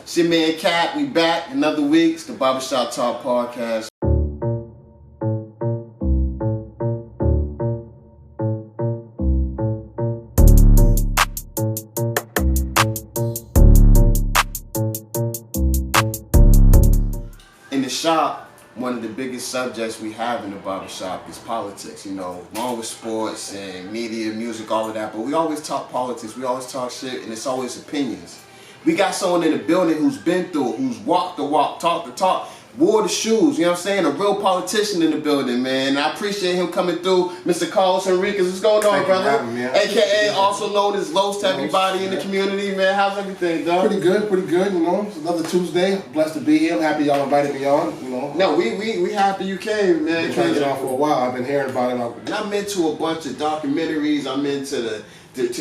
It's your man Cat. We back another week. It's the Barbershop Talk Podcast. In the shop, one of the biggest subjects we have in the barbershop is politics, along with sports and media, music, all of that. But we always talk politics, we always talk shit, and it's always opinions. We got someone in the building who's been through it, who's walked the walk, talked the talk, wore the shoes, a real politician in the building, man. I appreciate him coming through. Mr. Carlos Henriquez, what's going on, brother? AKA also known as Los to everybody in the community, man. How's everything, dog? Pretty good, It's another Tuesday. Blessed to be here. I'm happy y'all invited me on, No, we happy you came, man. Been trying to get on for a while. I've been hearing about it. And I'm into a bunch of documentaries. I'm into the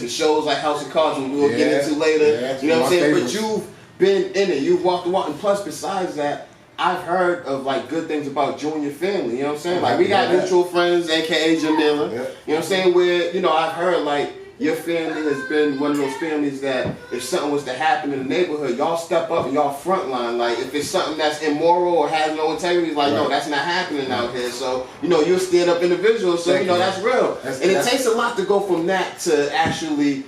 shows like House of Cards, and we'll get into later. Yeah, you know what I'm saying? favorites. But you've been in it. You've walked the walk. And plus, besides that, I've heard of good things about you and your family. You know what I'm saying? We got mutual friends, aka Jamila. Yeah. You know what I'm saying? Where I've heard your family has been one of those families that if something was to happen in the neighborhood, y'all step up and y'all front line. If it's something that's immoral or has no integrity, no, that's not happening out here. So, you're a stand-up individual, so, that's real. It takes a lot to go from that to actually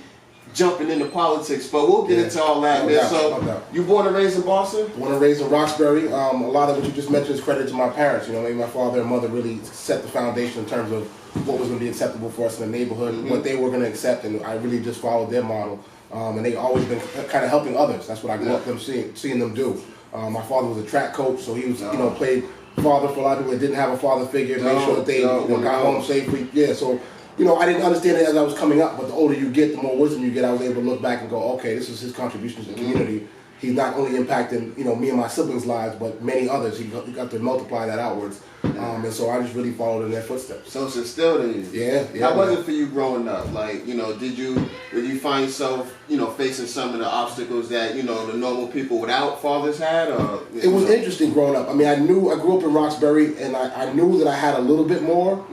jumping into politics, but we'll get into all that, man. So, you born and raised in Boston? Born and raised in Roxbury. A lot of what you just mentioned is credit to my parents. Maybe my father and mother really set the foundation in terms of what was going to be acceptable for us in the neighborhood, what they were going to accept, and I really just followed their model. And they always been kind of helping others. That's what I grew up seeing them do. My father was a track coach, so he was, played father for a lot of people that didn't have a father figure, made sure that they got home safely. Yeah, so. I didn't understand it as I was coming up, but the older you get, the more wisdom you get. I was able to look back and go, okay, this is his contribution to the community. He's not only impacting, me and my siblings' lives, but many others. He got to multiply that outwards. And so I just really followed in their footsteps. So it's instilled in you. Yeah. How was it for you growing up? Did you find yourself, facing some of the obstacles that, the normal people without fathers had? Or it was interesting growing up. I grew up in Roxbury, and I knew that I had a little bit more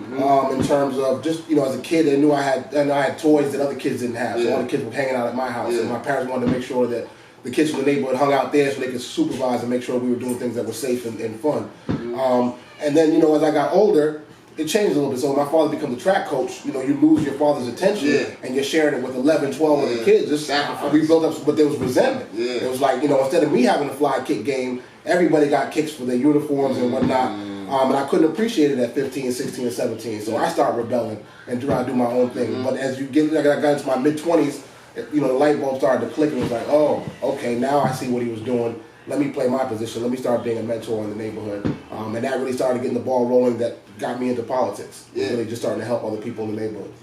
in terms of just, as a kid, I had toys that other kids didn't have. So all the kids were hanging out at my house, and my parents wanted to make sure that the kids from the neighborhood hung out there so they could supervise and make sure we were doing things that were safe and fun. And then, as I got older, it changed a little bit. So when my father becomes a track coach, you lose your father's attention and you're sharing it with 11, 12 other kids. We built up, but there was resentment. It was instead of me having a fly kick game, everybody got kicks for their uniforms and whatnot. And I couldn't appreciate it at 15, 16, and 17. So I started rebelling and trying to do my own thing. But as I got into my mid-20s, the light bulb started to click and it was like, oh, okay, now I see what he was doing. Let me play my position. Let me start being a mentor in the neighborhood. And that really started getting the ball rolling that got me into politics. Really just starting to help other people in the neighborhood.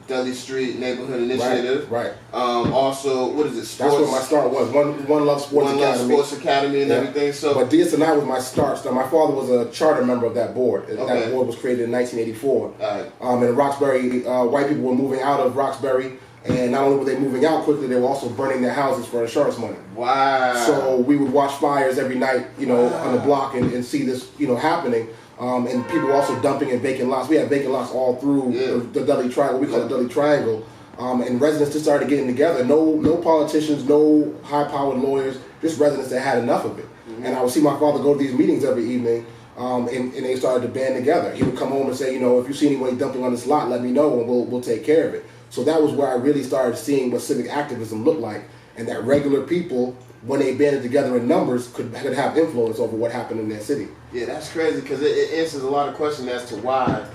Dudley Street Neighborhood Initiative. Right. Also, what is it? Sports? That's where my start was. One Love Sports Academy. One Love Sports Academy and everything. So, but DS&I was my start. So my father was a charter member of that board. That board was created in 1984. And in Roxbury, white people were moving out of Roxbury. And not only were they moving out quickly, they were also burning their houses for insurance money. Wow. So we would watch fires every night, on the block and see this, happening. And people were also dumping in vacant lots. We had vacant lots all through the Dudley Triangle, what we call the Dudley Triangle. And residents just started getting together. No politicians, no high-powered lawyers, just residents that had enough of it. And I would see my father go to these meetings every evening. And they started to band together. He would come home and say, if you see anybody dumping on this lot, let me know and we'll take care of it. So that was where I really started seeing what civic activism looked like, and that regular people, when they banded together in numbers, could have influence over what happened in their city. Yeah, that's crazy because it answers a lot of questions as to why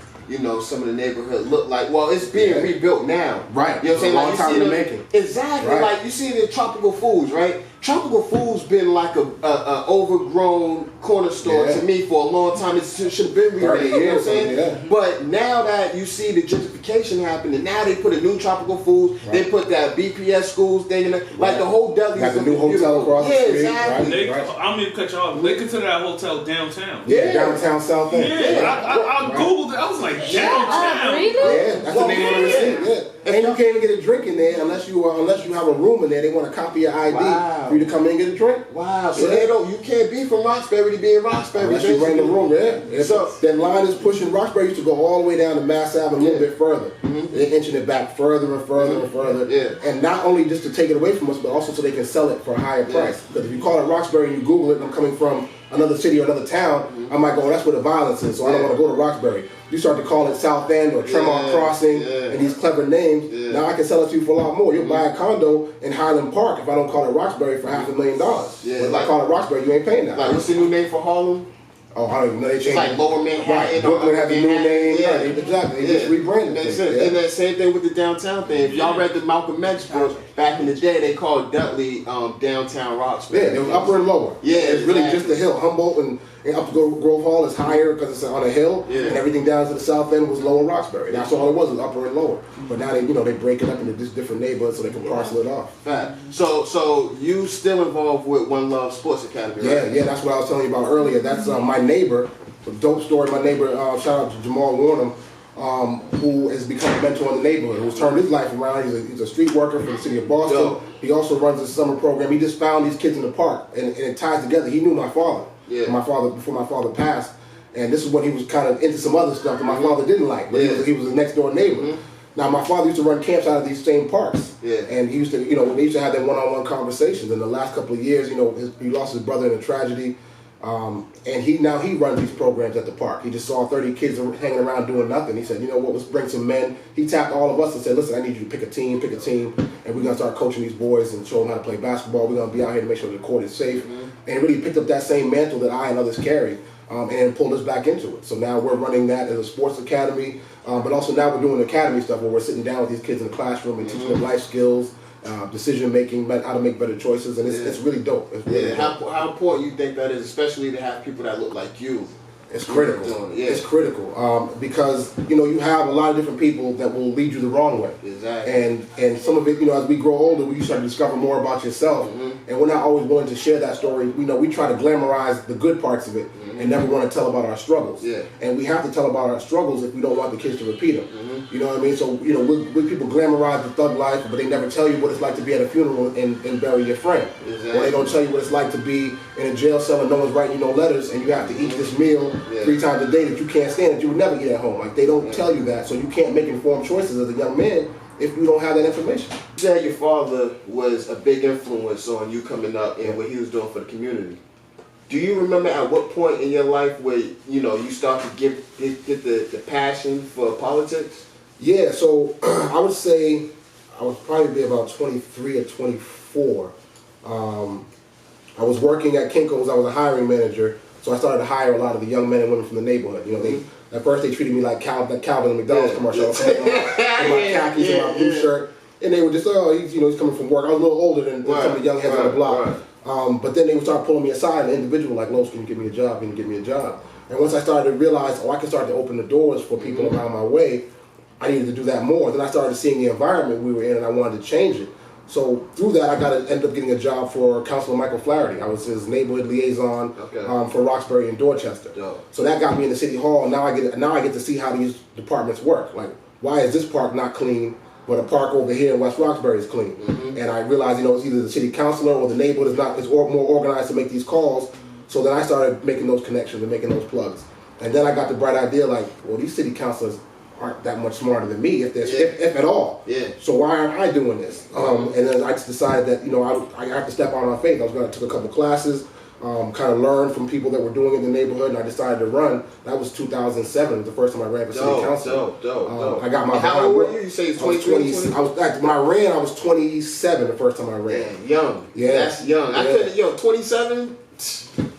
some of the neighborhood look like. Well, it's being rebuilt now. Right. You know what I'm saying? Long time in the making. Exactly. Right. You see the Tropical Foods, right? Tropical Foods been like a overgrown corner store to me for a long time. It should have been remade. You know what I'm saying? But now that you see the gentrification happen, and now they put a new Tropical Foods, they put that BPS schools thing in there. The whole deli. Got the new hotel across the street. Exactly. I'm going to cut you off. They consider that hotel downtown. Yeah, downtown South End. Yeah, I Googled it. I was like, downtown? Really? Yeah, that's the name of the city. And you can't even get a drink in there unless you have a room in there. They want a copy of your ID for you to come in and get a drink. Wow. So you can't be from Roxbury to be in Roxbury. Unless you rent the room, yeah. So that line is pushing. Roxbury used to go all the way down to Mass Ave a little bit further. They're inching it back further and further and further. Yeah. And not only just to take it away from us, but also so they can sell it for a higher price. Because if you call it Roxbury and you Google it, and I'm coming from another city or another town, I might go, that's where the violence is, so I don't want to go to Roxbury. You start to call it South End or Tremont Crossing and these clever names, now I can sell it to you for a lot more. You'll buy a condo in Highland Park if I don't call it Roxbury for $500,000. Yeah, but if I call it Roxbury, you ain't paying that. Like, what's the new name for Harlem? Oh, I don't even know. They changed it's like Lower Manhattan. Right. Brooklyn has a new name. Yeah. Right. Exactly. They just rebranded it. And that same thing with the downtown thing. If y'all read the Malcolm X book, back in the day, they called Dudley downtown Roxbury. Yeah, they were upper and lower. Yeah, it's really just the hill. Humboldt and up to Grove Hall is higher because it's on a hill, and everything down to the south end was lower Roxbury. That's all it was upper and lower. But now they break it up into just different neighborhoods so they can parcel it off. Fact. So you still involved with One Love Sports Academy, right? Yeah, that's what I was telling you about earlier. That's my neighbor. A dope story. My neighbor, shout out to Jamal Warnham, who has become a mentor in the neighborhood, who's turned his life around. He's a street worker for the city of Boston. Yo. He also runs a summer program. He just found these kids in the park, and it ties together. He knew my father. Yeah. My father, before my father passed, and this is when he was kind of into some other stuff that my father didn't like, but he was a next door neighbor. Now my father used to run camps out of these same parks, and he used to, they used to have that one-on-one conversations. In the last couple of years, he lost his brother in a tragedy, and he runs these programs at the park. He just saw 30 kids hanging around doing nothing. He said, you know what, let's bring some men. He tapped all of us and said, listen, I need you to pick a team, and we're gonna start coaching these boys and show them how to play basketball. We're gonna be out here to make sure the court is safe, and really picked up that same mantle that I and others carry. And pulled us back into it. So now we're running that as a sports academy, but also now we're doing academy stuff where we're sitting down with these kids in the classroom and teaching them life skills, decision making, how to make better choices, and it's really dope. It's really dope. How important you think that is, especially to have people that look like you? It's critical. It's critical because you have a lot of different people that will lead you the wrong way. Exactly. And some of it, as we grow older, we start to discover more about yourself, and we're not always willing to share that story. We try to glamorize the good parts of it and never want to tell about our struggles. Yeah. And we have to tell about our struggles if we don't want the kids to repeat them. You know what I mean? So when people glamorize the thug life, but they never tell you what it's like to be at a funeral and bury your friend, or they don't tell you what it's like to be in a jail cell and no one's writing you no letters, and you have to eat this meal 3 times a day that you can't stand, that you would never eat at home. Like, they don't tell you that, so you can't make informed choices as a young man if you don't have that information. You said your father was a big influence on you coming up and what he was doing for the community. Do you remember at what point in your life where you start to get the passion for politics? Yeah, so I would say I was probably about 23 or 24. I was working at Kinko's. I was a hiring manager. So I started to hire a lot of the young men and women from the neighborhood. At first they treated me like Calvin in the McDonald's commercial. In my khakis and my blue shirt, and they were just, he's coming from work. I was a little older than some of the young heads on the block. But then they would start pulling me aside, an individual like, Los, can you give me a job? Can you give me a job? And once I started to realize, I can start to open the doors for people around my way, I needed to do that more. Then I started seeing the environment we were in, and I wanted to change it. So through that, I ended up getting a job for Councilor Michael Flaherty. I was his neighborhood liaison for Roxbury and Dorchester. So that got me into City Hall. And now I get to see how these departments work. Like, why is this park not clean, but a park over here in West Roxbury is clean? And I realized, it's either the city councilor or the neighborhood is more organized to make these calls. So then I started making those connections and making those plugs. And then I got the bright idea, like, well, these city councilors aren't that much smarter than me, if at all. So why aren't I doing this? And then I just decided that I have to step out on faith. I took a couple classes, kind of learned from people that were doing it in the neighborhood, and I decided to run. That was 2007. It was the first time I ran for city council. Dope. I got my. How old were you? You say it's 20. When I ran, I was 27 the first time I ran. Young. Yeah, that's young. I couldn't. 27.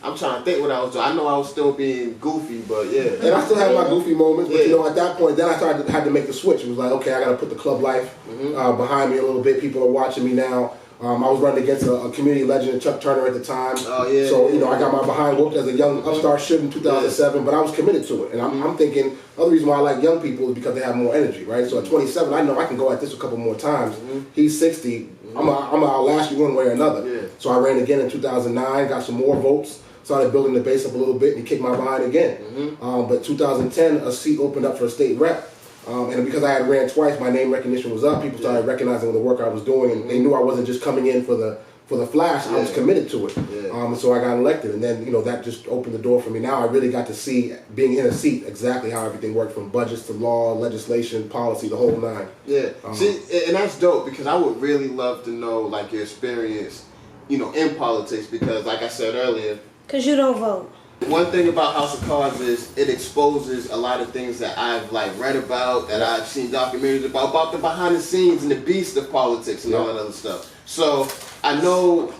I'm trying to think what I was doing. I know I was still being goofy, but And I still have my goofy moments, but at that point, then I had to make the switch. It was like, okay, I got to put the club life behind me a little bit. People are watching me now. I was running against a community legend, Chuck Turner, at the time. So I got my behind whooped as a young upstart should in 2007, but I was committed to it. And I'm thinking, other reason why I like young people is because they have more energy, right? So at 27, I know I can go at this a couple more times. He's 60. I'm gonna outlast you one way or another. So I ran again in 2009, got some more votes, started building the base up a little bit, and he kicked my behind again. But 2010, a seat opened up for a state rep, And because I had ran twice, my name recognition was up. People started recognizing the work I was doing, and they knew I wasn't just coming in for the flash. I was committed to it. And so I got elected, and then that just opened the door for me. Now I really got to see, being in a seat, exactly how everything worked, from budgets to law, legislation, policy, the whole nine. Yeah. See, and that's dope, because I would really love to know like your experience, in politics, because like I said earlier, because you don't vote. One thing about House of Cards is it exposes a lot of things that I've read about, that I've seen documentaries about the behind the scenes and the beast of politics and all that other stuff. So I know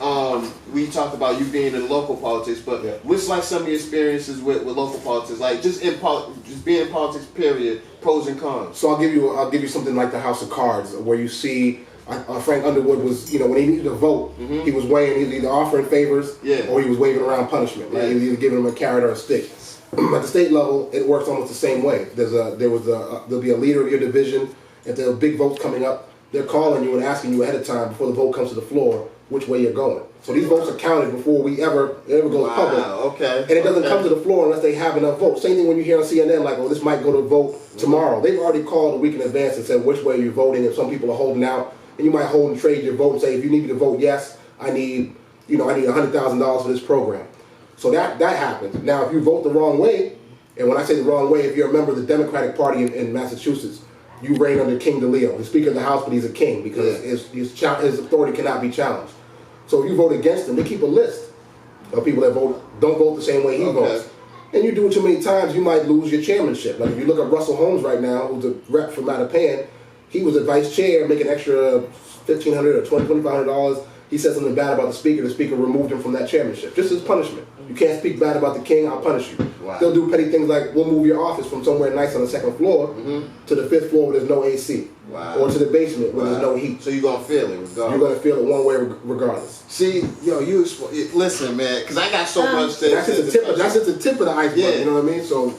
we talked about you being in local politics, but what's some of your experiences with local politics, just being in politics, period, pros and cons? So I'll give you something like the House of Cards, where you see Frank Underwood was, when he needed to vote, he was either offering favors or he was waving around punishment. Right? He was either giving him a carrot or a stick. At the state level, it works almost the same way. There'll be a leader of your division. If there are big votes coming up, they're calling you and asking you ahead of time, before the vote comes to the floor, which way you're going. So these votes are counted before it ever goes public. Okay. And it doesn't come to the floor unless they have enough votes. Same thing when you hear on CNN, this might go to vote tomorrow. They've already called a week in advance and said which way you're voting, and some people are holding out. And you might hold and trade your vote and say, if you need me to vote yes, I need $100,000 for this program. So that happens. Now, if you vote the wrong way, and when I say the wrong way, if you're a member of the Democratic Party in Massachusetts, you reign under King DeLeo, the Speaker of the House, but he's a king because his authority cannot be challenged. So if you vote against him, they keep a list of people that don't vote the same way he votes. And you do it too many times, you might lose your chairmanship. Like if you look at Russell Holmes right now, who's a rep from Mattapan, he was a vice chair, making extra $1,500 or $2,500. He said something bad about the speaker removed him from that chairmanship, just as punishment. You can't speak bad about the king, I'll punish you. Wow. They'll do petty things like, we'll move your office from somewhere nice on the second floor to the fifth floor where there's no AC. Wow. Or to the basement where there's no heat. So you're going to feel it regardless. You're going to feel it one way regardless. See, listen, man, because I got so much to... That's just the tip of the iceberg, you know what I mean? So,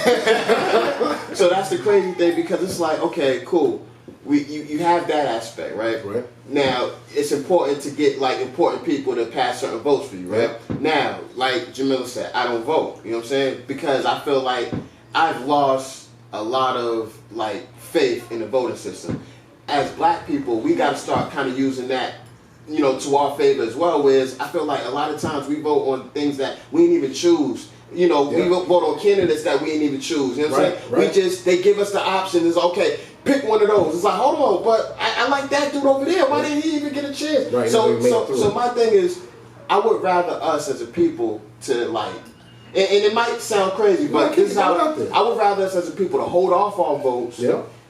so that's the crazy thing, because it's like, okay, cool. You have that aspect, right? Right. Now, it's important to get important people to pass certain votes for you, right? Now, like Jamila said, I don't vote, you know what I'm saying? Because I feel like I've lost a lot of faith in the voting system. As black people, we got to start kind of using that, to our favor as well, whereas I feel like a lot of times we vote on things that we didn't even choose. We vote on candidates that we didn't even choose. You know what I'm saying? Right. They give us the option. It's okay, pick one of those. It's like, hold on, but I like that dude over there. Why didn't he even get a chance? Right. So my thing is, I would rather us as a people to and it might sound crazy, but this is how I would rather us as a people to hold off on votes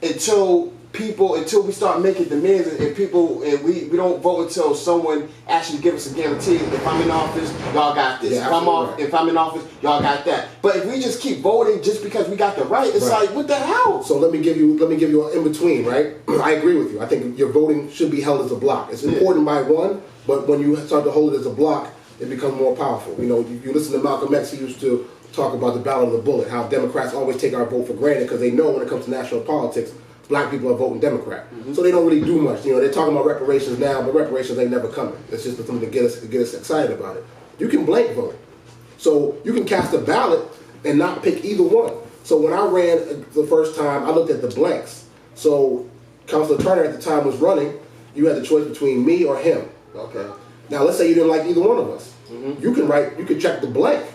until we start making demands, and we don't vote until someone actually gives us a guarantee. If I'm in office, y'all got this. Yeah, if I'm in office, y'all got that. But if we just keep voting just because we got the right, it's like, what the hell? So let me give you an in between, right? I agree with you. I think your voting should be held as a block. It's important by one, but when you start to hold it as a block, it becomes more powerful. You listen to Malcolm X, he used to talk about the battle of the bullet, how Democrats always take our vote for granted because they know when it comes to national politics, black people are voting Democrat. So they don't really do much. They're talking about reparations now, but reparations ain't never coming. It's just something to get us excited about it. You can blank vote. So you can cast a ballot and not pick either one. So when I ran the first time, I looked at the blanks. So Councilor Turner at the time was running. You had the choice between me or him. Okay. Now let's say you didn't like either one of us. You can check the blank.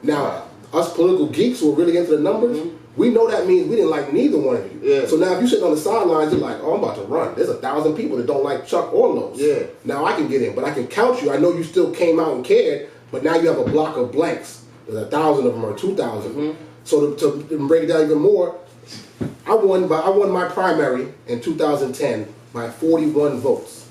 Now, us political geeks who are really into the numbers, we know that means we didn't like neither one of you. Yeah. So now if you sit on the sidelines, you're like, oh, I'm about to run. There's 1,000 people that don't like Chuck or Lowe's. Yeah. Now I can get in, but I can count you. I know you still came out and cared, but now you have a block of blanks. There's 1,000 of them or 2,000. So to break it down even more, I won my primary in 2010 by 41 votes.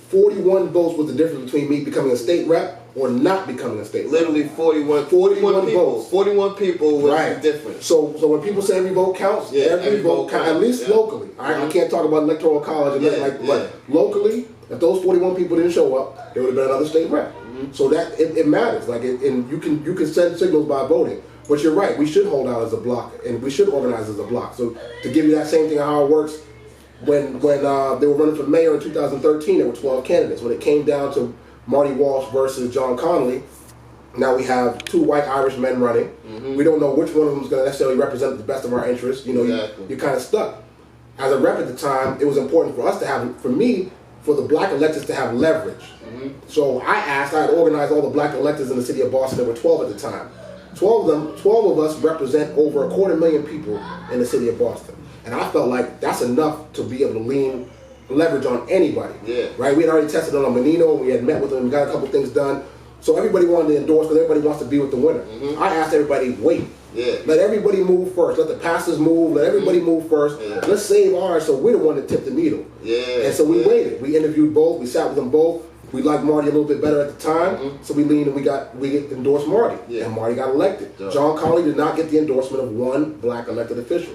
41 votes was the difference between me becoming a state rep or not becoming a state rep. Literally 41 people. votes. 41 people was the difference. So when people say every vote counts, every vote counts, at least locally. I can't talk about electoral college and nothing but locally, if those 41 people didn't show up, there would have been another state rep. So that it matters. And you can send signals by voting. But you're right, we should hold out as a block and we should organize as a block. So to give you that same thing of how it works, when they were running for mayor in 2013, there were 12 candidates. When it came down to Marty Walsh versus John Connolly, Now we have 2 white Irish men running. We don't know which one of them is going to necessarily represent the best of our interests. You know, you're kind of stuck. As a rep at the time, it was important for us to have, for me, for the black electors to have leverage. So I had organized all the black electors in the city of Boston. There were 12 at the time. 12 of us represent over 250,000 people in the city of Boston. And I felt like that's enough to be able to leverage on anybody. Right? We had already tested on Menino. We had met with them. We got a couple things done. So everybody wanted to endorse because everybody wants to be with the winner. I asked everybody, wait. Let everybody move first. Let the pastors move. Let everybody move first. Let's save ours so we're the one that tipped the needle. And so we waited. We interviewed both. We sat with them both. We liked Marty a little bit better at the time. So we leaned and we endorsed Marty. And Marty got elected. John Connolly did not get the endorsement of one black elected official.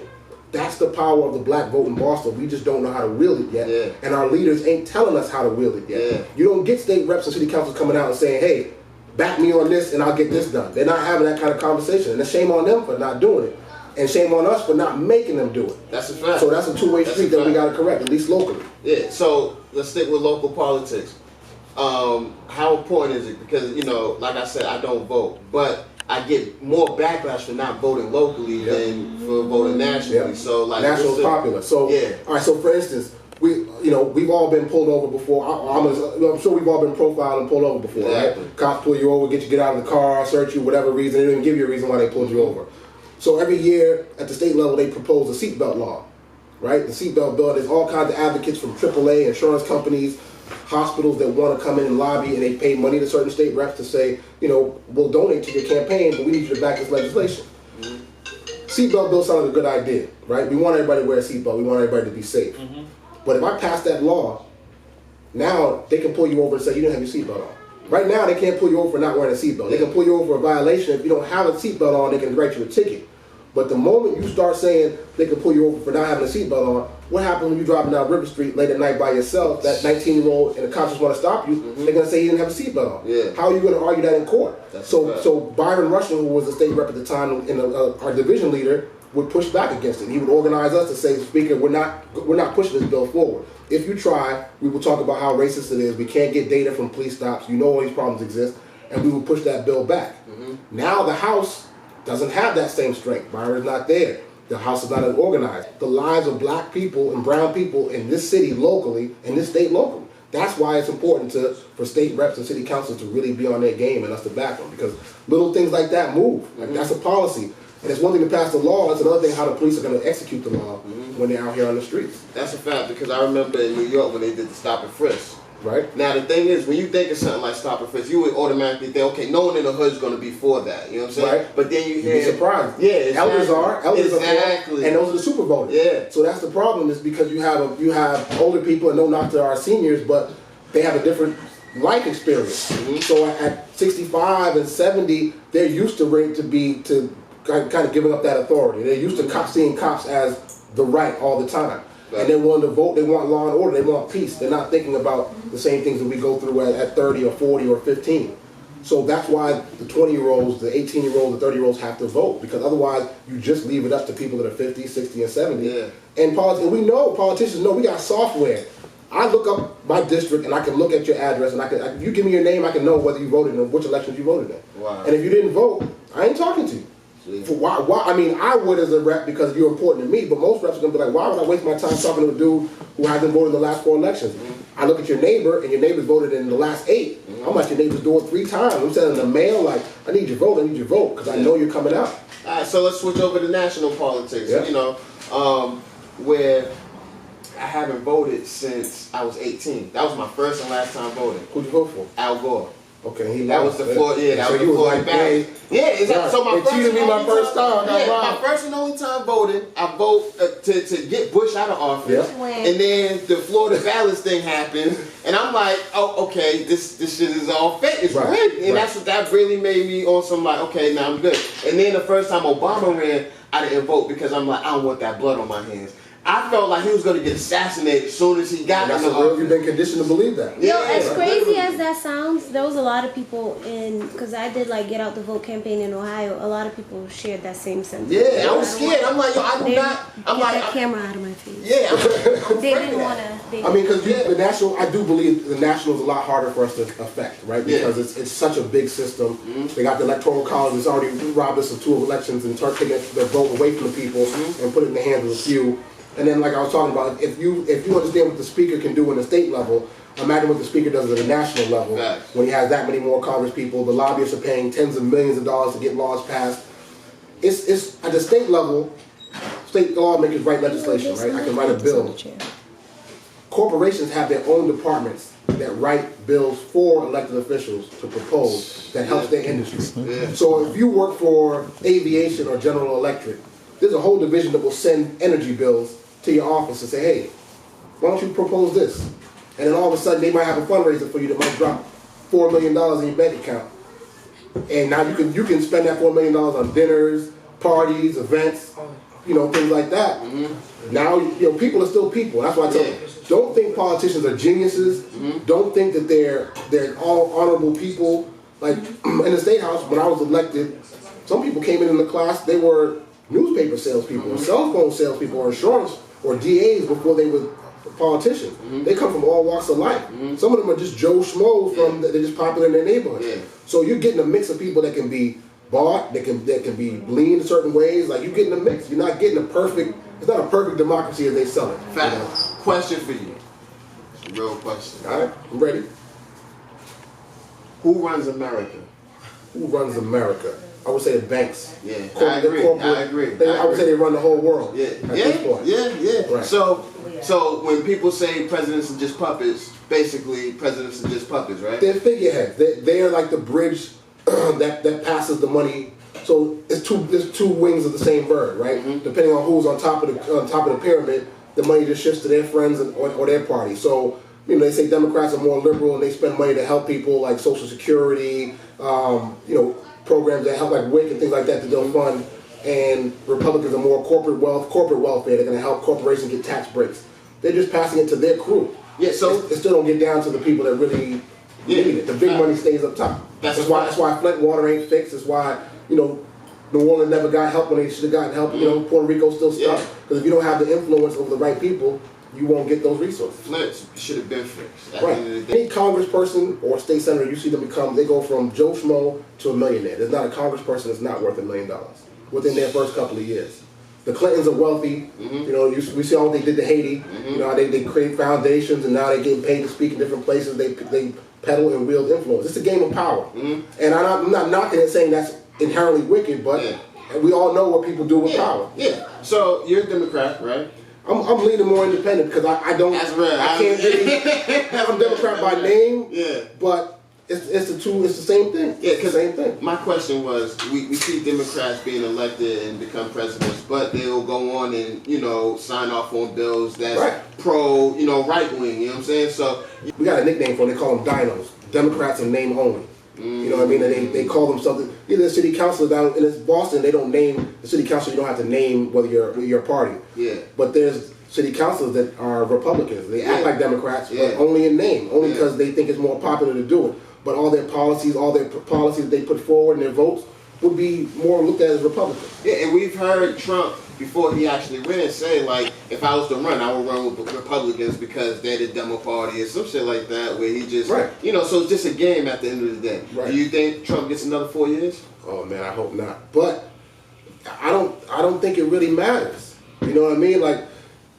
That's the power of the black vote in Boston. We just don't know how to wield it yet. And our leaders ain't telling us how to wield it yet. You don't get state reps and city councils coming out and saying, hey, back me on this and I'll get this done. They're not having that kind of conversation. And it's shame on them for not doing it. And shame on us for not making them do it. That's a fact. So that's a two-way street that we got to correct, at least locally. So let's stick with local politics. How important is it? Because, you know, like I said, I don't vote. But I get more backlash for not voting locally than for voting nationally. So like national is popular. So all right. So for instance, we've all been pulled over before. I'm sure we've all been profiled and pulled over before, right? Cops pull you over, get out of the car, search you, whatever reason. They didn't give you a reason why they pulled you over. So every year at the state level, they propose a seatbelt law, right? The seatbelt bill. There's all kinds of advocates from AAA, insurance companies, hospitals that want to come in and lobby, and they pay money to certain state reps to say, we'll donate to your campaign, but we need you to back this legislation. Seatbelt bill sounds like a good idea, right? We want everybody to wear a seatbelt. We want everybody to be safe. But if I pass that law, now they can pull you over and say you didn't have your seatbelt on. Right now, they can't pull you over for not wearing a seatbelt. They can pull you over for a violation. If you don't have a seatbelt on, they can write you a ticket. But the moment you start saying they can pull you over for not having a seatbelt on, what happens when you're driving down River Street late at night by yourself, that 19-year-old and the cops just want to stop you, they're going to say you didn't have a seatbelt on. How are you going to argue that in court? So Byron Rushing, who was the state rep at the time and our division leader, would push back against it. He would organize us to say, Speaker, we're not pushing this bill forward. If you try, we will talk about how racist it is. We can't get data from police stops. You know all these problems exist. And we will push that bill back. Now the House doesn't have that same strength. Byron's not there. The House is not as organized. The lives of black people and brown people in this city locally, in this state locally. That's why it's important for state reps and city councils to really be on their game and us to back them. Because little things like that move. Like that's a policy. And it's one thing to pass the law, it's another thing how the police are going to execute the law when they're out here on the streets. That's a fact, because I remember in New York when they did the stop and frisk. Right. Now the thing is, when you think of something like stop and frisk, you would automatically think, okay, no one in the hood is going to be for that. You know what I'm saying? Right. But then you hear... You'd be surprised. Yeah, exactly. Elders are for it, and those are the super voters. Yeah. So that's the problem, is because you have older people, and no knock to our seniors, but they have a different life experience. So at 65 and 70, they're used to kind of giving up that authority. They're used to seeing cops as the right all the time. And they're willing to vote. They want law and order. They want peace. They're not thinking about the same things that we go through at 30 or 40 or 15. So that's why the 20-year-olds, the 18-year-olds, the 30-year-olds have to vote, because otherwise you just leave it up to people that are 50, 60, and 70. And we know, politicians know, we got software. I look up my district and I can look at your address, and if you give me your name, I can know whether you voted in, which elections you voted in. And if you didn't vote, I ain't talking to you. Why? I mean, I would as a rep because you're important to me, but most reps are going to be like, why would I waste my time talking to a dude who hasn't voted in the last 4 elections? I look at your neighbor, and your neighbor's voted in the last 8. I'm at your neighbor's door 3 times. I'm sending a mail like, I need your vote, because I know you're coming out. All right, so let's switch over to national politics, where I haven't voted since I was 18. That was my first and last time voting. Who'd you vote for? Al Gore. Okay, that was the floor. Yeah, that was the floor ballot. Yeah, exactly. So my first time. My first and only time voting. I vote to get Bush out of office, and then the Florida ballots thing happened, and I'm like, oh, okay, this shit is all fake. It's rigged, and that really made me on some like, okay, now I'm good. And then the first time Obama ran, I didn't vote because I'm like, I don't want that blood on my hands. I felt like he was going to get assassinated as soon as he got in the office. You've been conditioned to believe that. Yo, as crazy as that sounds, there was a lot of people because I did like Get Out the Vote campaign in Ohio. A lot of people shared that same sentiment. Yeah, I was scared. I'm like, yo, I do not. I'm get like, that camera out of my face. yeah, I'm They didn't want to. I mean, because the national, I do believe the national is a lot harder for us to affect, right? Because it's such a big system. They got the electoral college that's already robbed us of 2 elections and taking their vote away from the people and put it in the hands of a few. And then, like I was talking about, if you understand what the speaker can do in the state level, imagine what the speaker does at the national level. Facts. When he has that many more Congress people, the lobbyists are paying tens of millions of dollars to get laws passed. It's at the state level. State lawmakers write legislation, right? I can write a bill. Corporations have their own departments that write bills for elected officials to propose that helps their industry. Yeah. So if you work for aviation or General Electric, there's a whole division that will send energy bills to your office and say, hey, why don't you propose this? And then all of a sudden they might have a fundraiser for you that might drop $4 million in your bank account. And now you can spend that $4 million on dinners, parties, events, things like that. Now, people are still people. That's why I tell you, don't think politicians are geniuses. Don't think that they're all honorable people. Like in the State House, when I was elected, some people came in the class, they were newspaper salespeople, or cell phone salespeople, or insurance, or DAs before they were politicians. They come from all walks of life. Some of them are just Joe Schmo they're just popular in their neighborhood. So you're getting a mix of people that can be bought, that can be lean in certain ways. Like you're getting a mix. You're not getting it's not a perfect democracy as they sell it. Fact. Question for you. Real question. All right, I'm ready. Who runs America? Who runs America? I would say the banks. Yeah, I agree. I would say they run the whole world. Yeah, at this point. yeah. Right. So when people say presidents are just puppets, basically presidents are just puppets, right? They're figureheads. They're like the bridge that passes the money. So it's two wings of the same bird, right? Depending on who's on top of the pyramid, the money just shifts to their friends or their party. So they say Democrats are more liberal and they spend money to help people like Social Security, programs that help like WIC and things like that they'll fund. And Republicans are more corporate welfare. They're going to help corporations get tax breaks. They're just passing it to their crew. Yeah, so it still don't get down to the people that really need it. The big money stays up top. That's why Flint water ain't fixed. That's why New Orleans never got help when they should have gotten help. Puerto Rico's still stuck because if you don't have the influence over the right people, you won't get those resources. Flint should have been fixed. Right. Any congressperson or state senator you see them they go from Joe Schmo to a millionaire. There's not a congressperson that's not worth $1 million within their first couple of years. The Clintons are wealthy. We see all what they did to Haiti. They create foundations and now they're getting paid to speak in different places. They peddle and wield influence. It's a game of power. And I'm not knocking it saying that's inherently wicked, but we all know what people do with power. Yeah. So you're a Democrat, right? I'm leaning more independent because I don't. That's right. I can't really. I'm Democrat by name. Yeah. But it's the same thing. Yeah, it's the same thing. My question was, we see Democrats being elected and become presidents, but they'll go on and sign off on bills that's pro right wing. You know what I'm saying? So we got a nickname for them. They call them dinos. Democrats in name only. You know what I mean? And they call themselves either the city council down in Boston. They don't name the city council. You don't have to name whether you're a party. Yeah. But there's city councils that are Republicans. They act like Democrats, but only in name, only because they think it's more popular to do it. But all their policies they put forward and their votes would be more looked at as Republican. Yeah, and we've heard Trump before he actually ran say like, if I was to run, I would run with Republicans because they're the Demo party or some shit like that. Where he just, so it's just a game at the end of the day. Right. Do you think Trump gets another 4 years? Oh man, I hope not. But I don't think it really matters. You know what I mean? Like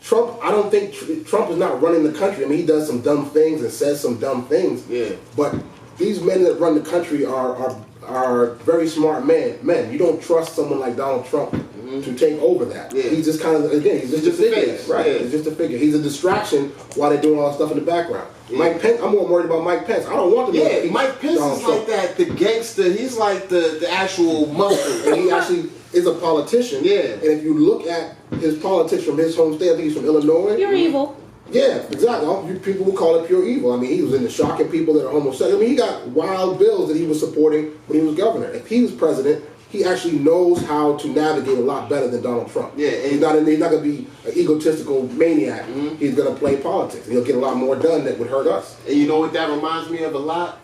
Trump, I don't think Trump is not running the country. I mean, he does some dumb things and says some dumb things. Yeah. But these men that run the country are very smart men. You don't trust someone like Donald Trump to take over that. Yeah. He's just kind of, again, he's just a figure. Right. Yeah. He's just a figure. He's a distraction while they're doing all that stuff in the background. Yeah. Mike Pence, I'm more worried about Mike Pence. I don't want to be Mike Pence Donald is Trump. Like that, the gangster. He's like the actual muscle. And he actually is a politician. Yeah. And if you look at his politics from his home state, I think he's from Illinois. You're evil. Yeah, exactly. People will call it pure evil. I mean, he was into shocking people that are homosexual. I mean, he got wild bills that he was supporting when he was governor. If he was president, he actually knows how to navigate a lot better than Donald Trump. Yeah, and he's not going to be an egotistical maniac. He's going to play politics. He'll get a lot more done that would hurt us. And you know what that reminds me of a lot?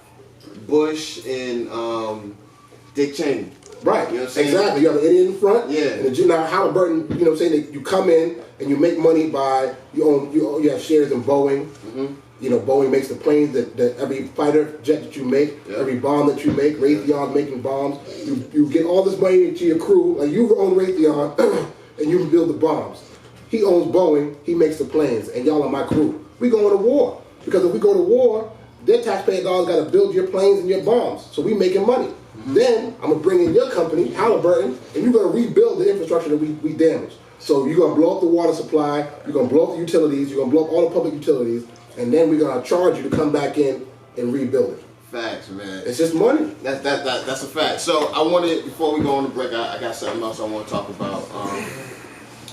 Bush and Dick Cheney. Right. You know what I'm saying? Exactly. You have an idiot in front. Yeah. And now Halliburton, you know what I'm saying, that you come in and you make money by, you have shares in Boeing. You know, Boeing makes the planes that every fighter jet that you make, every bomb that you make, Raytheon's making bombs. You get all this money into your crew, like you own Raytheon, and you build the bombs. He owns Boeing, he makes the planes, and y'all are my crew. We going to war. Because if we go to war, their taxpayer dollars got to build your planes and your bombs. So we making money. Then I'm going to bring in your company, Halliburton, and you're going to rebuild the infrastructure that we damaged. So you're going to blow up the water supply, you're going to blow up the utilities, you're going to blow up all the public utilities, and then we're going to charge you to come back in and rebuild it. Facts, man. It's just money. That's a fact. So I wanted, before we go on the break, I got something else I want to talk about.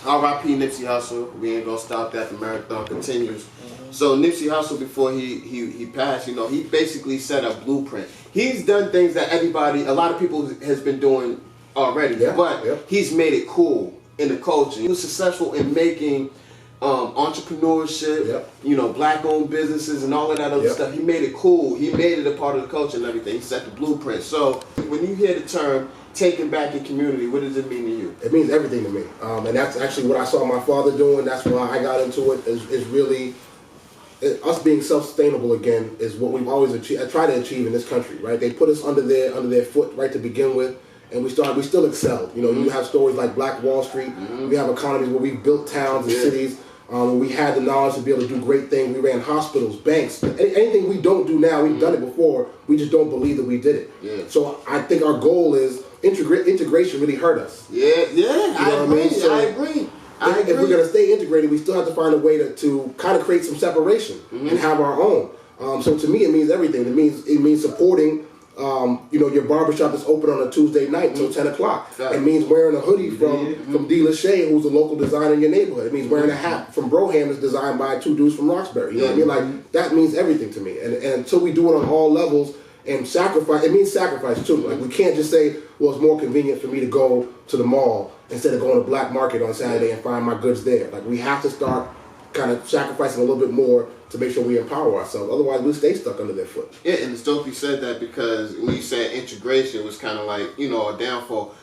R.I.P. Nipsey Hussle. We ain't gonna stop that. The marathon continues. So Nipsey Hussle, before he passed, you know, he basically set a blueprint. He's done things that a lot of people has been doing already, but he's made it cool in the culture. He was successful in making entrepreneurship, you know, black-owned businesses and all of that other stuff. He made it cool. He made it a part of the culture and everything. He set the blueprint. So when you hear the term taking back your community, what does it mean to you? It means everything to me. And that's actually what I saw my father doing. That's why I got into it. Is really us being self-sustainable again is what we've always tried to achieve in this country, right? They put us under their foot right to begin with. And we still excel. You know, you have stories like Black Wall Street. We have economies where we built towns and cities. We had the knowledge to be able to do great things. We ran hospitals, banks. Anything we don't do now, we've done it before. We just don't believe that we did it. So I think our goal is integration really hurt us. I agree. So I agree. If we're going to stay integrated, we still have to find a way to kind of create some separation and have our own. So to me, it means everything. It means supporting you know, your barbershop is open on a Tuesday night till 10 o'clock. It means wearing a hoodie from D. Lachey, who's a local designer in your neighborhood. It means wearing a hat from Broham that's designed by two dudes from Roxbury. You know what I mean? Like, that means everything to me. And until we do it on all levels and sacrifice, it means sacrifice too. Like, we can't just say, well, it's more convenient for me to go to the mall instead of going to black market on Saturday and find my goods there. Like, we have to start kind of sacrificing a little bit more to make sure we empower ourselves. Otherwise, we'll stay stuck under their foot. Yeah, and it's dope you said that, because when you said integration was kind of like, you know, a downfall.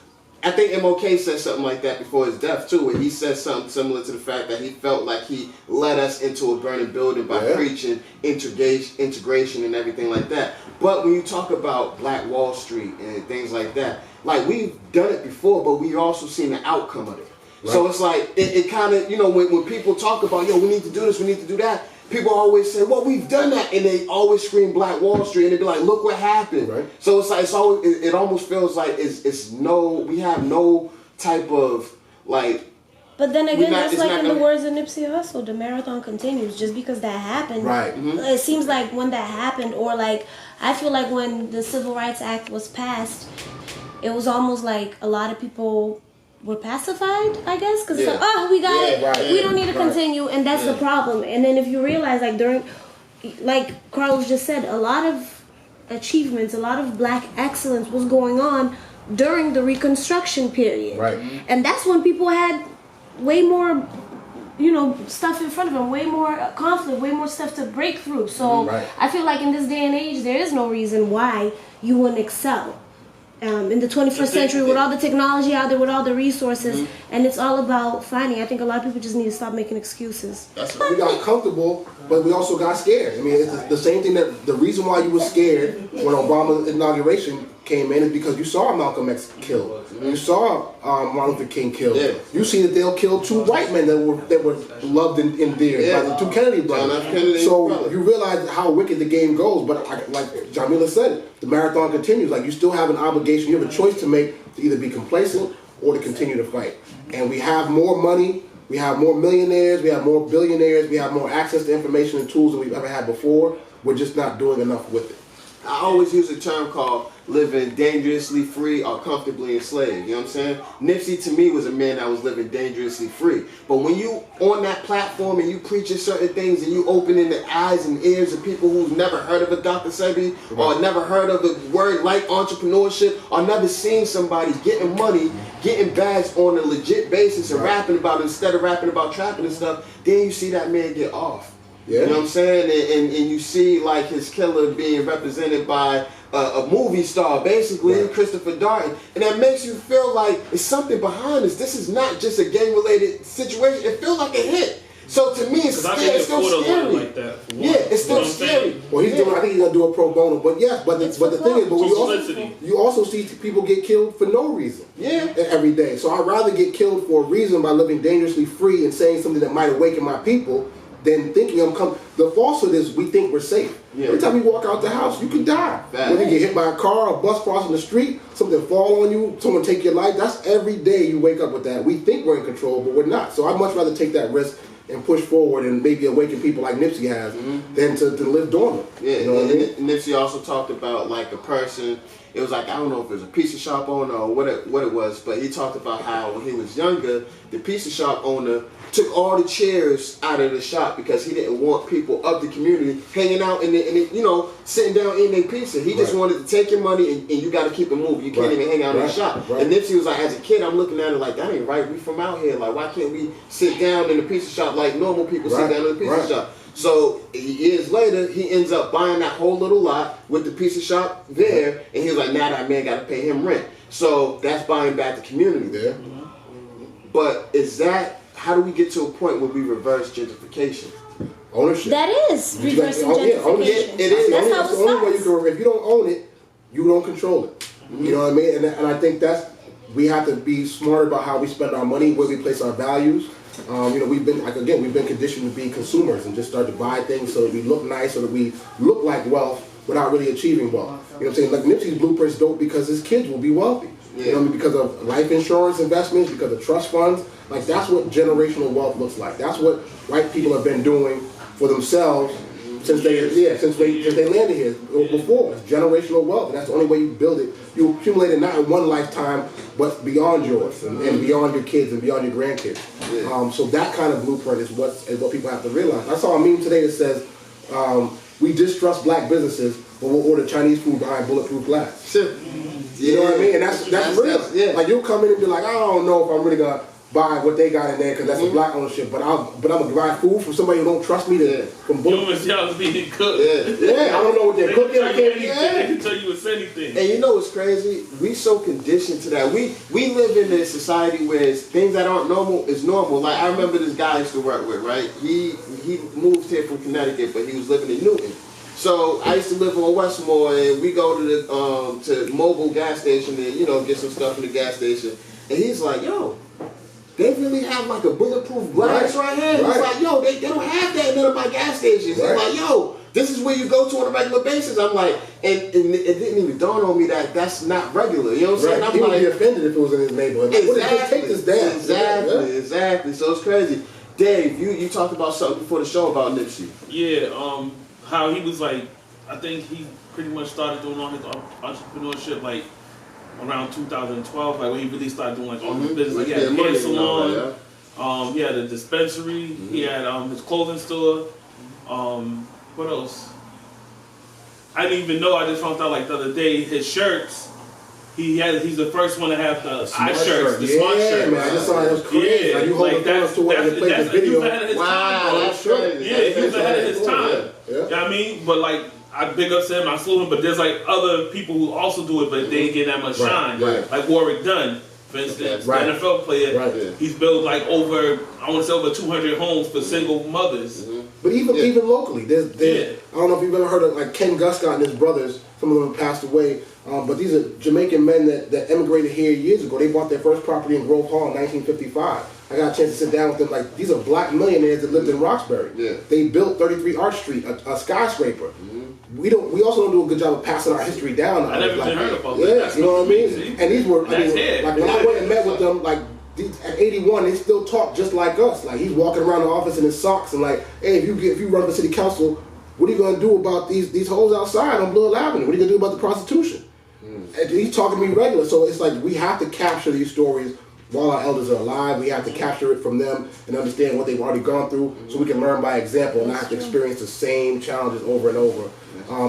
I think MLK said something like that before his death too, where he said something similar to the fact that he felt like he led us into a burning building by preaching integration and everything like that. But when you talk about Black Wall Street and things like that, like, we've done it before, but we've also seen the outcome of it. So it's like, it kind of, you know, when people talk about, yo, we need to do this, we need to do that, people always say, well, we've done that, and they always scream Black Wall Street, and they be like, look what happened. So it's like, it almost feels like we have no type of, like. But then again, that's like in the words of Nipsey Hussle, the marathon continues. Just because that happened, it seems like when that happened, or like, I feel like when the Civil Rights Act was passed, it was almost like a lot of people were pacified, I guess, because it's like, oh, we got it, we don't need to continue, and that's the problem. And then if you realize, like, during, like Carlos just said, a lot of achievements, a lot of black excellence was going on during the Reconstruction period, and that's when people had way more, you know, stuff in front of them, way more conflict, way more stuff to break through. So I feel like in this day and age, there is no reason why you wouldn't excel. In the 21st century, with all the technology out there, with all the resources, and it's all about finding. I think a lot of people just need to stop making excuses. We got comfortable, but we also got scared. I mean, it's the same thing that the reason why you were scared when Obama's inauguration came in is because you saw Malcolm X killed. You saw Martin Luther King killed. You see that they'll kill two white men that were loved and endeared by the two Kennedy brothers. So you realize how wicked the game goes. But like Jamila said, the marathon continues. Like, you still have an obligation. You have a choice to make, to either be complacent or to continue to fight. And we have more money. We have more millionaires. We have more billionaires. We have more access to information and tools than we've ever had before. We're just not doing enough with it. I always use a term called living dangerously free or comfortably enslaved. You know what I'm saying? Nipsey to me was a man that was living dangerously free. But when you on that platform and you preaching certain things and you opening the eyes and ears of people who's never heard of a Dr. Sebi or never heard of a word like entrepreneurship or never seen somebody getting money, getting bags on a legit basis and rapping about it instead of rapping about trapping and stuff, then you see that man get off. Yeah. You know what I'm saying? And you see like his killer being represented by a movie star, basically, Christopher Darden. And that makes you feel like it's something behind this. This is not just a gang-related situation. It feels like a hit. So to me, it's still scary. Like that it's still scary. Well, he's doing. I think he's gonna do a pro bono. But yeah, but the thing is, you also see people get killed for no reason. Yeah. Every day. So I'd rather get killed for a reason by living dangerously free and saying something that might awaken my people than thinking I'm coming. The falsehood is we think we're safe. Yeah. Every time you walk out the house, you can die. Whether you get hit by a car, a bus crossing the street, something fall on you, someone take your life. That's every day you wake up with that. We think we're in control, but we're not. So I'd much rather take that risk and push forward and maybe awaken people like Nipsey has than to live dormant. Yeah, you know what I mean? Nipsey also talked about like a person, it was like, I don't know if it was a pizza shop owner or what it was, but he talked about how when he was younger, the pizza shop owner took all the chairs out of the shop because he didn't want people of the community hanging out and sitting down eating their pizza. He just wanted to take your money and you got to keep it moving. You can't even hang out in the shop. And Nipsey was like, as a kid, I'm looking at it like, that ain't right. We from out here. Like, why can't we sit down in the pizza shop like normal people sit down in the pizza shop? So years later, he ends up buying that whole little lot with the pizza shop there, and he was like, now that man got to pay him rent. So that's buying back the community there. But how do we get to a point where we reverse gentrification? Ownership. That is reversing gentrification. It is. That's how it the only way you starts. can. If you don't own it, you don't control it. You know what I mean? And I think we have to be smart about how we spend our money, where we place our values. We've been conditioned to be consumers and just start to buy things so that we look nice, so that we look like wealth without really achieving wealth. You know what I'm saying? Like Nipsey's blueprint's dope because his kids will be wealthy. You know what I mean? Because of life insurance investments, because of trust funds. Like that's what generational wealth looks like. That's what white people have been doing for themselves since they landed here before. It's generational wealth, and that's the only way you build it. You accumulate it not in one lifetime, but beyond yours and beyond your kids and beyond your grandkids. So that kind of blueprint is what people have to realize. I saw a meme today that says, "We distrust black businesses, but we'll order Chinese food behind bulletproof glass." You know what I mean? And that's real. Yeah. Like you'll come in and be like, I don't know if I'm really gonna buy what they got in there because that's a black ownership, but I'm gonna buy food from somebody who don't trust me from bulletproof. Y'all being cooked. I don't know what they're cooking. They can tell you it's anything. And you know what's crazy? We so conditioned to that. We live in a society where things that aren't normal is normal. Like I remember this guy I used to work with, right? He moved here from Connecticut, but he was living in Newton. So I used to live on Westmore, and we go to the Mobile gas station and get some stuff from the gas station. And he's like, "Yo, they really have like a bulletproof glass right here." He's like, "Yo, they don't have that in none of my gas stations." He's like, "Yo, this is where you go to on a regular basis." I'm like, and it didn't even dawn on me that that's not regular. You know what I'm saying? I'm he would be offended if it was in his neighborhood. Like, take this down. Exactly. So it's crazy. Dave, you talked about something before the show about Nipsey. Yeah. How he was like, I think he pretty much started doing all his entrepreneurship like around 2012, like when he really started doing like all his business. Like he had a hair salon, he had a dispensary, he had his clothing store. What else? I didn't even know. I just found out like the other day his shirts. He's the first one to have the eye shirts, the smart shirts. Man, I just saw it was crazy. Yeah, like you hold the to one and play this video. Wow, that's crazy. Yeah, he was ahead of his time. You know what I mean? But like, I big up to him, I salute him, but there's like other people who also do it, but they ain't get that much shine. Like Warwick Dunn, for instance, the NFL player. He's built like over 200 homes for single mothers. But even locally, there's I don't know if you've ever heard of like Ken Guscott and his brothers. Some of them passed away. But these are Jamaican men that emigrated here years ago. They bought their first property in Grove Hall in 1955. I got a chance to sit down with them. Like, these are black millionaires that lived in Roxbury. Yeah. They built 33 Arch Street, a skyscraper. We also don't do a good job of passing our history down. I never even heard about that. Yeah, you know what I mean? And these were, like when I went and met with them, like at 81, they still talk just like us. Like, he's walking around the office in his socks and like, hey, if you run for city council, what are you gonna do about these hoes outside on Blue Avenue? What are you gonna do about the prostitution? he's talking to me regular. So it's like we have to capture these stories while our elders are alive. We have to capture it from them and understand what they've already gone through, so we can learn by example and not have to experience the same challenges over and over.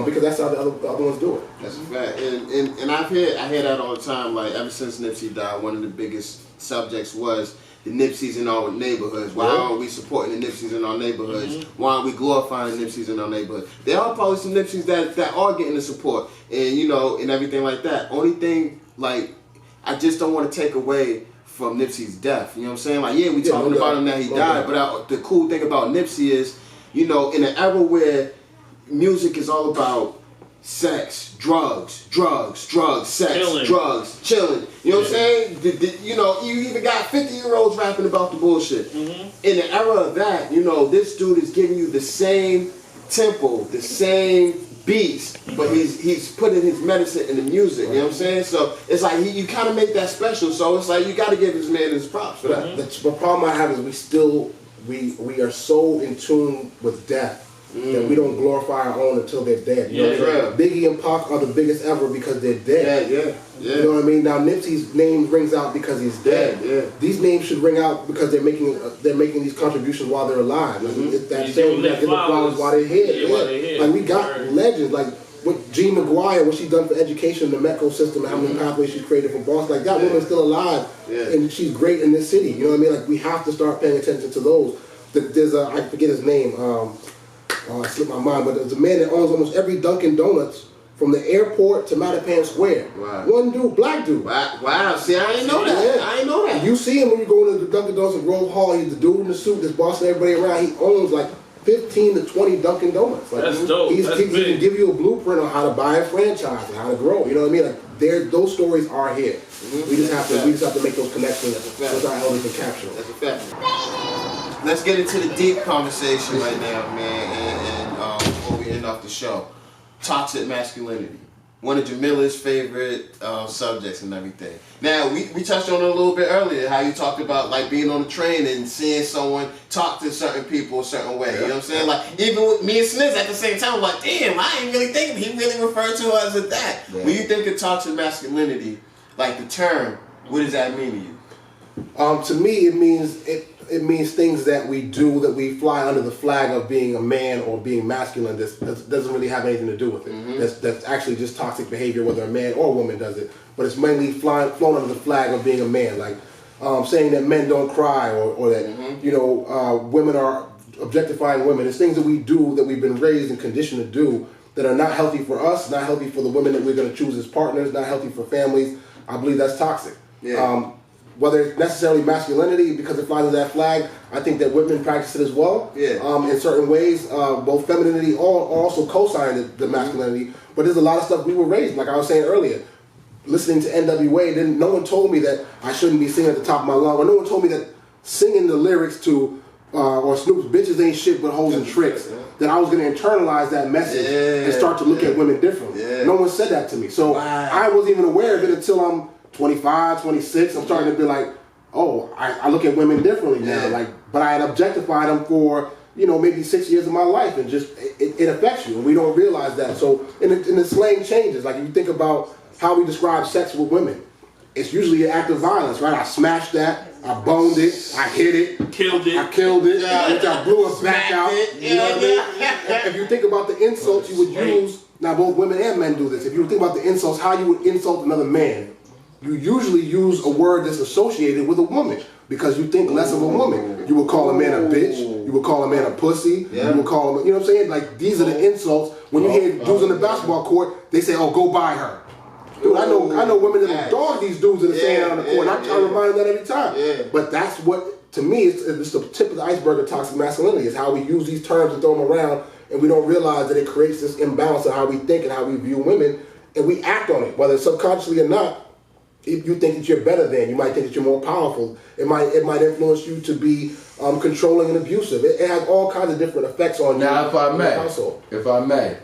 Because that's how the other ones do it. That's a fact. And I hear that all the time. Like, ever since Nipsey died, one of the biggest subjects was the Nipseys in our neighborhoods. Why aren't we supporting the Nipseys in our neighborhoods? Why aren't we glorifying the Nipseys in our neighborhoods? There are probably some Nipseys that are getting the support and, you know, and everything like that. Only thing, like, I just don't want to take away from Nipsey's death. You know what I'm saying? Like, yeah, we talking about him that he died, but the cool thing about Nipsey is, you know, in an era where music is all about sex, drugs, sex, chilling. Drugs, chilling. You know what I'm saying? You know, you even got 50-year-olds rapping about the bullshit. In the era of that, you know, this dude is giving you the same tempo, the same beats, but he's putting his medicine in the music. You know what I'm saying? So it's like you kind of make that special. So it's like you got to give this man his props for that. The problem I have is we are so in tune with death. That we don't glorify our own until they're dead. You know, Biggie and Pac are the biggest ever because they're dead. You know what I mean? Now Nipsey's name rings out because he's dead. These names should ring out because they're making these contributions while they're alive. Like, it's that saying, we gotta give them flowers while they're here. Like, we got legends like with Jean McGuire, what she's done for education in the Metco system, and how many pathways she's created for Boston. Like, that woman's still alive, and she's great in this city. You know what I mean? Like, we have to start paying attention to those. There's I forget his name. I slipped my mind, but there's a man that owns almost every Dunkin' Donuts from the airport to Mattapan Square. Wow. One dude, black dude. Wow. See, I didn't know that. I didn't know that. You see him when you go to the Dunkin' Donuts in Grove Hall. He's the dude in the suit that's bossing everybody around. He owns like 15 to 20 Dunkin' Donuts. Like, that's dope. He can give you a blueprint on how to buy a franchise and how to grow. You know what I mean? Like, those stories are here. We just have to make those connections with our elders and capture them. That's a fact. Let's get into the deep conversation right now, man, and before we end off the show. Toxic masculinity. One of Jamila's favorite subjects and everything. Now, we touched on it a little bit earlier, how you talked about like being on the train and seeing someone talk to certain people a certain way. You know what I'm saying? Like, even with me and Sniz at the same time, I'm like, damn, I ain't really thinking he really referred to her as a that. Yeah. When you think of toxic masculinity, like the term, what does that mean to you? To me, it means things that we do that we fly under the flag of being a man or being masculine. That doesn't really have anything to do with it. That's actually just toxic behavior, whether a man or a woman does it. But it's mainly flown under the flag of being a man, like saying that men don't cry or that you know women are objectifying women. It's things that we do that we've been raised and conditioned to do that are not healthy for us, not healthy for the women that we're going to choose as partners, not healthy for families. I believe that's toxic. Yeah. Whether it's necessarily masculinity because it flies under that flag, I think that women practice it as well. Yeah. In certain ways, both femininity or also co-sign the masculinity. But there's a lot of stuff we were raised, like I was saying earlier. Listening to NWA, no one told me that I shouldn't be singing at the top of my lungs, or no one told me that singing the lyrics to or Snoop's "Bitches Ain't Shit But Hoes and Tricks," that I was going to internalize that message and start to look at women differently. No one said that to me, so I wasn't even aware of it until I'm 25, 26. I'm starting to be like, oh, I look at women differently now. Like, but I had objectified them for, you know, maybe 6 years of my life, and just it affects you, and we don't realize that. So, and the slang changes. Like, if you think about how we describe sex with women, it's usually an act of violence, right? I smashed that, I boned it, I hit it, killed it, I blew a back out. You know what I mean? If you think about the insults you would use, now both women and men do this. If you think about the insults, how you would insult another man, you usually use a word that's associated with a woman because you think less of a woman. You would call a man a bitch. You would call a man a pussy. You would call him, you know what I'm saying? Like, these are the insults. When you hear dudes on the basketball court, they say, oh, go buy her. Dude, I know women that dog these dudes that are saying that on the court. And I try to remind them that every time. But that's what, to me, it's the tip of the iceberg of toxic masculinity, is how we use these terms and throw them around, and we don't realize that it creates this imbalance of how we think and how we view women, and we act on it, whether subconsciously or not. If you think that you're better than, you might think that you're more powerful. It might influence you to be controlling and abusive. It has all kinds of different effects on you. Now, if I may,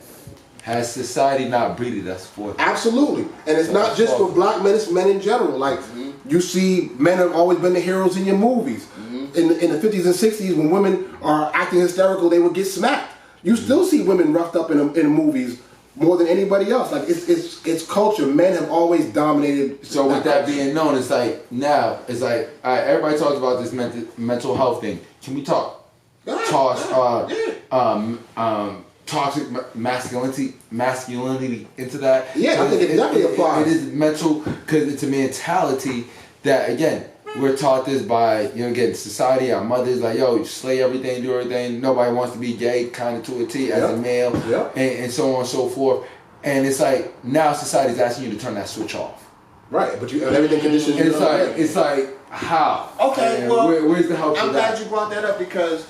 has society not breeded us for that? Absolutely, and it's not just for black men; it's men in general. Like you see, men have always been the heroes in your movies. In the 50s and 60s, when women are acting hysterical, they would get smacked. You still see women roughed up in movies more than anybody else. Like it's culture. Men have always dominated. So with that being known, it's like now it's like all right, everybody talks about this mental health thing. Can we talk toxic masculinity into that? Yeah, so I think it definitely applies. It is mental because it's a mentality that again we're taught this by again society. Our mothers like you slay everything, do everything. Nobody wants to be gay, kind of to a T as a male, and so on and so forth. And it's like now society's asking you to turn that switch off. Right, but you everything conditions. It's like how? Okay, and well, where's the help? I'm glad you brought that up because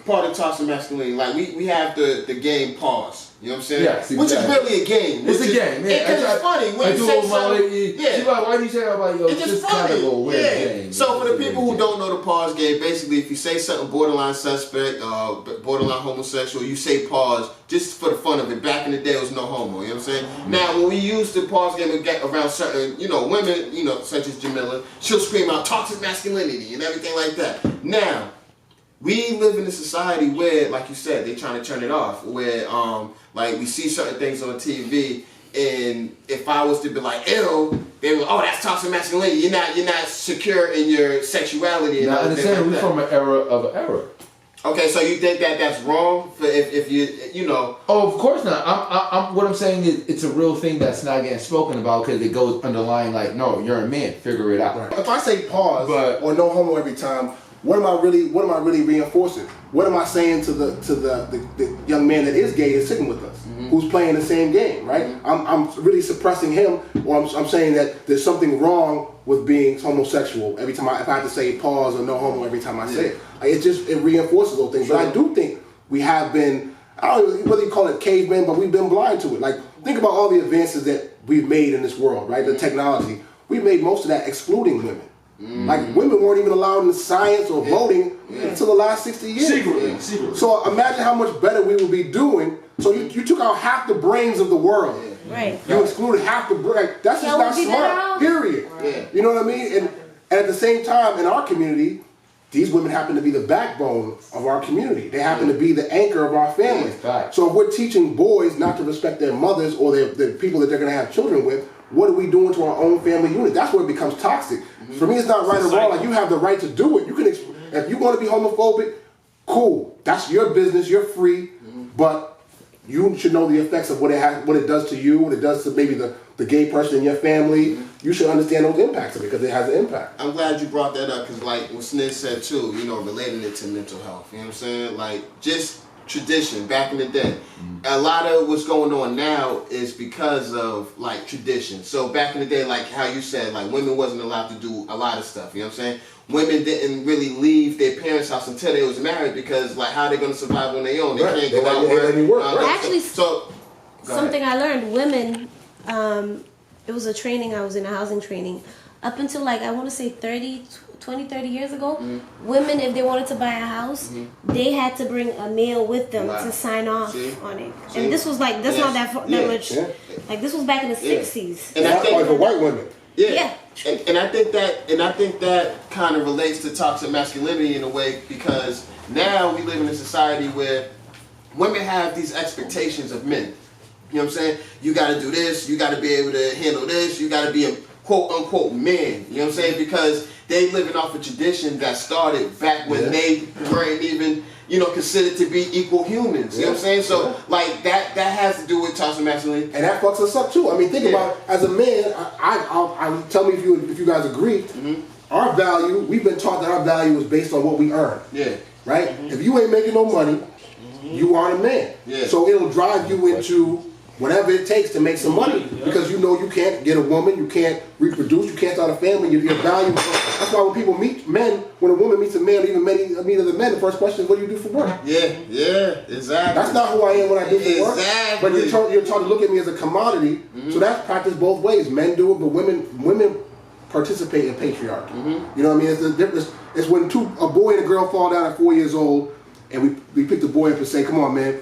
part of toxic masculinity, like we have the game pause. You know what I'm saying? Yes, exactly. Which is really a game. It's a game, man. Because it's funny when you say something. She's like, why do you say that about it's just funny. Kind of a weird game. So for the people who don't know the pause game, basically if you say something borderline suspect, borderline homosexual, you say pause just for the fun of it. Back in the day, it was no homo. You know what I'm saying? Mm-hmm. Now when we use the pause game to get around certain, women, such as Jamila, she'll scream out toxic masculinity and everything like that. Now, we live in a society where, like you said, they're trying to turn it off. Where, like we see certain things on TV, and if I was to be like, ew, they were, oh, that's toxic masculinity. You're not secure in your sexuality. And I understand. We're from an era of an era. Okay, so you think that's wrong? For if you know? Oh, of course not. I'm what I'm saying is it's a real thing that's not getting spoken about because it goes underlying like, no, you're a man, figure it out. Right. If I say pause or no homo every time. What am I really reinforcing? What am I saying to the young man that is gay and sitting with us, who's playing the same game, right? I'm really suppressing him, or I'm saying that there's something wrong with being homosexual every time if I have to say pause or no homo every time I say it. Like, it reinforces those things. But I do think we have been, I don't know whether you call it cavemen, but we've been blind to it. Like, think about all the advances that we've made in this world, right? The technology. We've made most of that excluding women. Like women weren't even allowed in the science or voting until the last 60 years. Secretly. So imagine how much better we would be doing. So you took out half the brains of the world. Right. You excluded half the brain. That's just not smart. Period. You know what I mean? And at the same time, in our community, these women happen to be the backbone of our community. They happen to be the anchor of our family. So if we're teaching boys not to respect their mothers or the people that they're going to have children with, what are we doing to our own family unit? That's where it becomes toxic. For me, it's not right or wrong. Like, you have the right to do it. You can, if you want to be homophobic, cool. That's your business. You're free. But you should know the effects of what it does to you, what it does to maybe the gay person in your family. You should understand those impacts of it because it has an impact. I'm glad you brought that up because, like what Snid said too, relating it to mental health. You know what I'm saying? Like, just tradition back in the day. A lot of what's going on now is because of like tradition. So back in the day, like how you said, like women wasn't allowed to do a lot of stuff. You know what I'm saying? Women didn't really leave their parents' house until they was married because like how are they going to survive on their own? They can't go out and work. Actually, something I learned, women, it was a training, I was in a housing training. Up until like, I want to say 30 years ago, women, if they wanted to buy a house, they had to bring a male with them to sign off on it. And this was like, that's not that much, like this was back in the 60s. And that's why for white women. Yeah. And I think that kind of relates to toxic masculinity in a way because now we live in a society where women have these expectations of men. You know what I'm saying? You got to do this, you got to be able to handle this, you got to be a quote-unquote man, you know what I'm saying? Because they living off a tradition that started back when they weren't even, considered to be equal humans, you know what I'm saying? So, like, that has to do with toxic masculinity. And that fucks us up, too. I mean, think about, as a man, I tell me if you guys agree, our value, we've been taught that our value is based on what we earn. Yeah. Right? If you ain't making no money, you aren't a man. Yeah. So it'll drive you into whatever it takes to make some money because you can't get a woman, you can't reproduce, you can't start a family, your value. That's why when people meet men, when a woman meets a man, even meet other men, the first question is, what do you do for work? Yeah, exactly. That's not who I am when I do for work. But you're taught to look at me as a commodity, so that's practiced both ways. Men do it, but women participate in patriarchy. You know what I mean? It's the difference. It's when a boy and a girl fall down at 4 years old, and we pick the boy up and say, come on, man,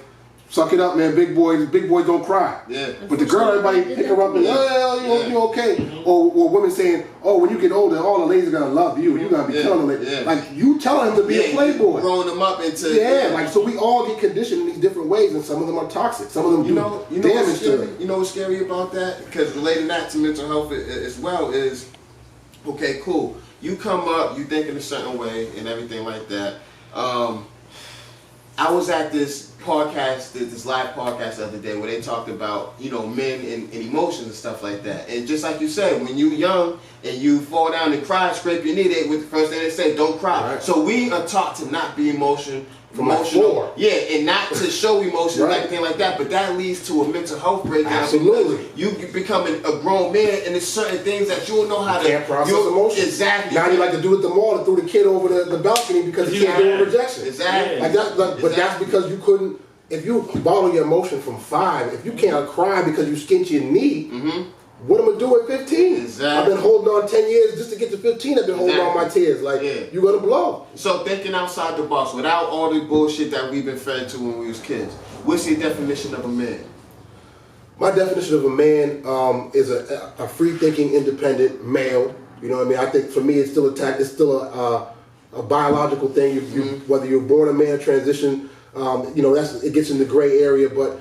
suck it up, man. Big boys don't cry. Yeah. But the girl, everybody pick her up and you okay? Or women saying, oh, when you get older, all the ladies are gonna love you. You're gonna be telling them like you telling him to be a playboy, growing them up into like so we all get conditioned in these different ways, and some of them are toxic. Some of them do damage to them. You know what's scary about that? Because relating that to mental health as well is, okay, cool. You come up, you think in a certain way and everything like that. I was at this podcast, this live podcast the other day where they talked about, men and emotions and stuff like that. And just like you said, when you're young and you fall down and cry, scrape your knee, with the first thing they say, don't cry. Right. So we are taught to not be emotional. Yeah, and not to show emotion and everything like that, but that leads to a mental health breakdown. Absolutely. You becoming a grown man, and there's certain things that you don't know how to can't process emotion. Exactly. Now you like to do it the mall and throw the kid over the balcony because he can't do rejection. Exactly. But that's because you couldn't. If you bottle your emotion from 5, if you can't cry because you skinned your knee. What am I doing at 15? Exactly. I've been holding on 10 years just to get to 15. I've been holding on my tears. You're gonna blow. So thinking outside the box, without all the bullshit that we've been fed to when we was kids, what's your definition of a man? My definition of a man is a free-thinking, independent male. You know what I mean? I think for me, it's still a biological thing. Whether you're born a man, transition, it gets in the gray area, but.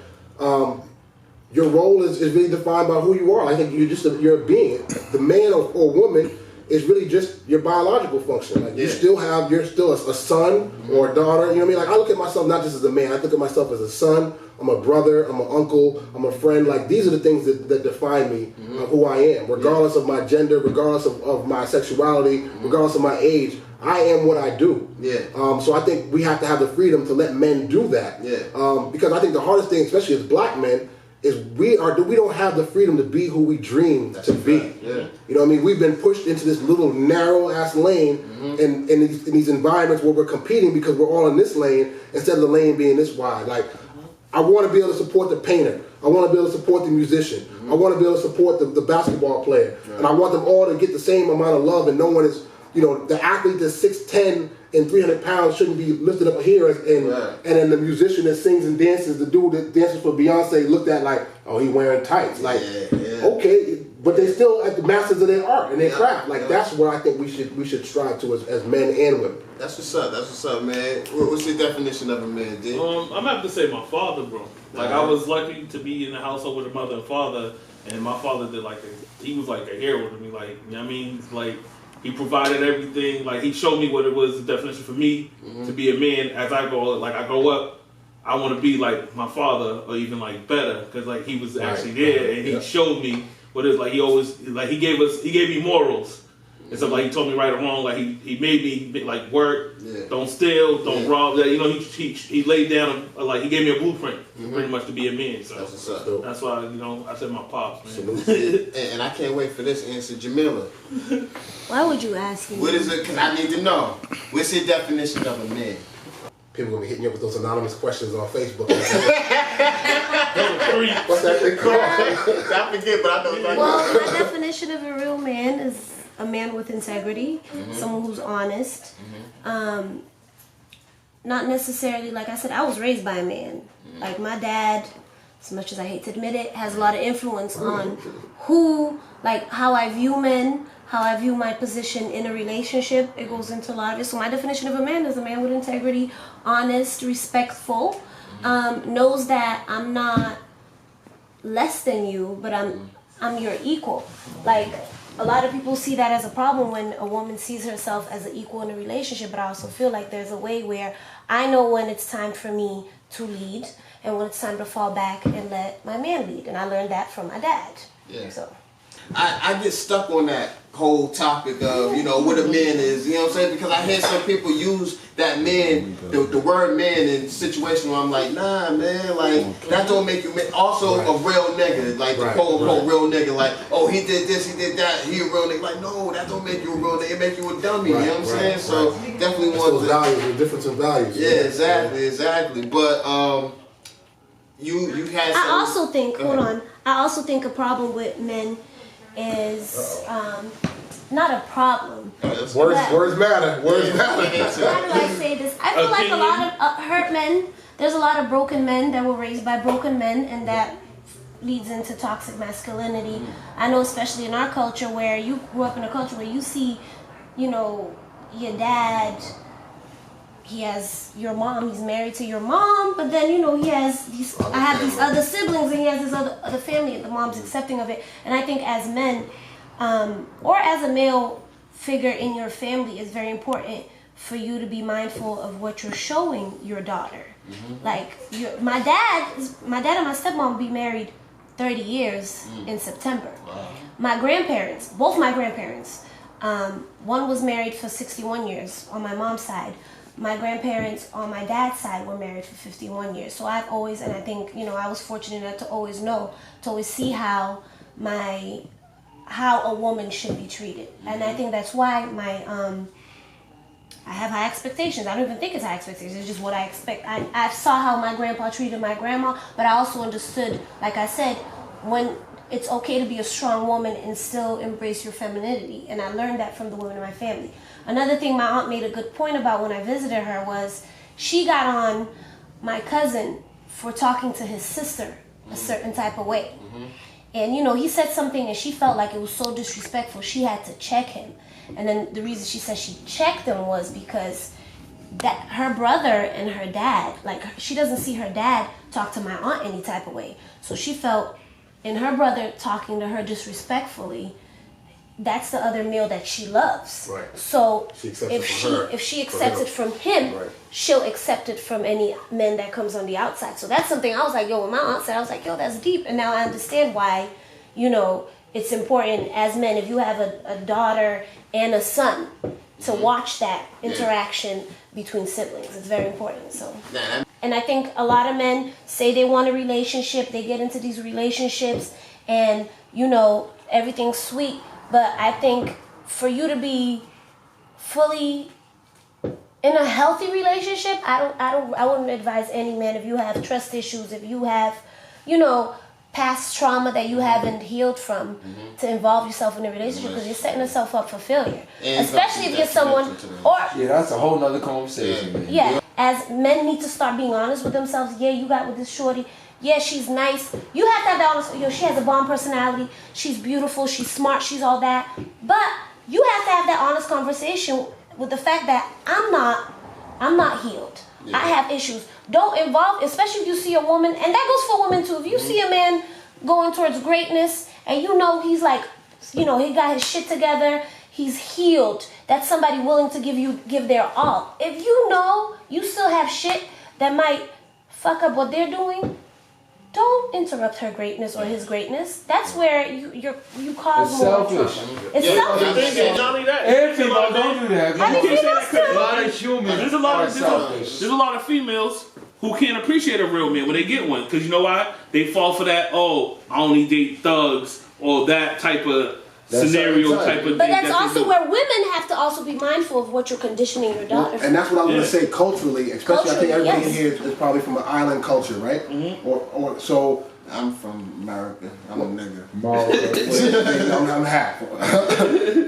Your role is really defined by who you are. I think you're a being. The man or woman is really just your biological function. You're still a son or a daughter. You know what I mean? I look at myself not just as a man. I look at myself as a son. I'm a brother. I'm an uncle. I'm a friend. These are the things that define me, who I am, regardless of my gender, regardless of my sexuality, regardless of my age. I am what I do. Yeah. So I think we have to have the freedom to let men do that. Yeah. Because I think the hardest thing, especially as black men, is we don't have the freedom to be who we dream to be. Yeah. You know what I mean? We've been pushed into this little narrow ass lane in these environments where we're competing because we're all in this lane instead of the lane being this wide. I want to be able to support the painter. I want to be able to support the musician. I want to be able to support the basketball player. Right. And I want them all to get the same amount of love, and no one is, the athlete that's 6'10" and 300 pounds shouldn't be lifted up here, and then the musician that sings and dances, the dude that dances for Beyonce, looked at oh, he wearing tights. Okay, but they still at the masters of their art and their craft. That's what I think we should strive to as men and women. That's what's up, man. What's your definition of a man, D? I'm gonna have to say my father, bro. I was lucky to be in the household with a mother and father, and my father did he was like a hero to me. You know what I mean? He provided everything. He showed me what it was, the definition for me to be a man. As I grow up, I want to be like my father or even better, because he was actually there and he showed me what it is. He always he gave me morals. And stuff he told me right or wrong. He made me work, don't steal, don't rob. He laid down he gave me a blueprint pretty much to be a man. So that's why I said my pops, man. And I can't wait for this answer, Jamila. Why would you ask me? What is it? Because I need to know. What's your definition of a man? People gonna be hitting you up with those anonymous questions on Facebook. What's that thing called? I forget, but I know. Well, my definition of a real man is a man with integrity, someone who's honest. Not necessarily, like I said, I was raised by a man. My dad, as much as I hate to admit it, has a lot of influence on how I view men, how I view my position in a relationship. It goes into a lot of it. So my definition of a man is a man with integrity, honest, respectful, knows that I'm not less than you, but I'm your equal. A lot of people see that as a problem when a woman sees herself as an equal in a relationship, but I also feel there's a way where I know when it's time for me to lead and when it's time to fall back and let my man lead. And I learned that from my dad. Yeah. So I get stuck on that whole topic of, what a man is, you know what I'm saying? Because I hear some people use that man, the word man in situations where I'm like, nah, man, that don't make you man. Also a real nigga, the quote-unquote real nigga, oh, he did this, he did that, he a real nigga. No, that don't make you a real nigga, it make you a dummy, you know what I'm saying? So definitely want those values, the difference in values. Yeah, exactly. But you had some... I also think a problem with men is not a problem. Words matter. Words matter. How do I say this? I feel like a lot of hurt men. There's a lot of broken men that were raised by broken men, and that leads into toxic masculinity. I know, especially in our culture, where you grew up in a culture where you see, you know, your dad. He has your mom. He's married to your mom, but then, you know, he has these. I have these other siblings, and he has this other family, and the mom's accepting of it. And I think as men, or as a male figure in your family, it's very important for you to be mindful of what you're showing your daughter. Like my dad and my stepmom will be married 30 years in September. My grandparents, both my grandparents, one was married for 61 years on my mom's side. My grandparents on my dad's side were married for 51 years. So I've always, and I think, you know, I was fortunate enough to always know, to always see how a woman should be treated. And I think that's why I have high expectations. I don't even think it's high expectations. It's just what I expect. I saw how my grandpa treated my grandma, but I also understood, like I said, when it's okay to be a strong woman and still embrace your femininity. And I learned that from the women in my family. Another thing my aunt made a good point about when I visited her was she got on my cousin for talking to his sister a certain type of way. And, you know, he said something and she felt like it was so disrespectful, she had to check him. And then the reason she said she checked him was because that her brother and her dad, like, she doesn't see her dad talk to my aunt any type of way. So she felt in her brother talking to her disrespectfully, that's the other male that she loves. Right. So if she accepts it from him, she'll accept it from any men that comes on the outside. So that's something I was like, yo, when my aunt said, I was like, yo, that's deep. And now I understand why, you know, it's important as men, if you have a daughter and a son, to watch that interaction between siblings. It's very important. So, and I think a lot of men say they want a relationship, they get into these relationships, and, you know, everything's sweet. But I think for you to be fully in a healthy relationship, I wouldn't advise any man, if you have trust issues, if you have, you know, past trauma that you haven't healed from, to involve yourself in a relationship, because you're setting yourself up for failure. And especially if you're someone, or that's a whole nother conversation, man. Yeah, as men need to start being honest with themselves. Yeah, you got with this shorty. Yeah, she's nice. You have to have that honest. Yo, she has a bomb personality. She's beautiful. She's smart. She's all that. But you have to have that honest conversation with the fact that I'm not healed. Yeah. I have issues. Don't involve, especially if you see a woman, and that goes for women too. If you see a man going towards greatness, and you know he's like, you know, he got his shit together, he's healed. That's somebody willing to give their all. If you know you still have shit that might fuck up what they're doing, don't interrupt her greatness or his greatness. That's where you cause it's more selfish. trouble. It's selfish. Don't do that. There's a lot of females who can't appreciate a real man when they get one, because you know why? They fall for that. Oh, I only date thugs, or that type of scenario type of thing. But that's also where women have to also be mindful of what you're conditioning your daughter. And that's what I was going to say culturally, especially I think everybody in here is probably from an island culture, right? Or so. I'm from America. I'm a nigga. I'm half.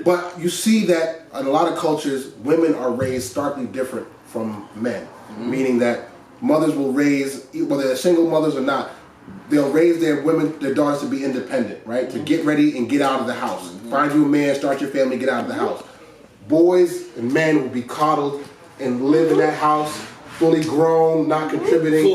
But you see that in a lot of cultures, women are raised starkly different from men, meaning that mothers will raise, whether they're single mothers or not, they'll raise their daughters to be independent, right? To get ready and get out of the house. Find you a man, start your family, get out of the house. Boys and men will be coddled and live in that house, fully grown, not contributing.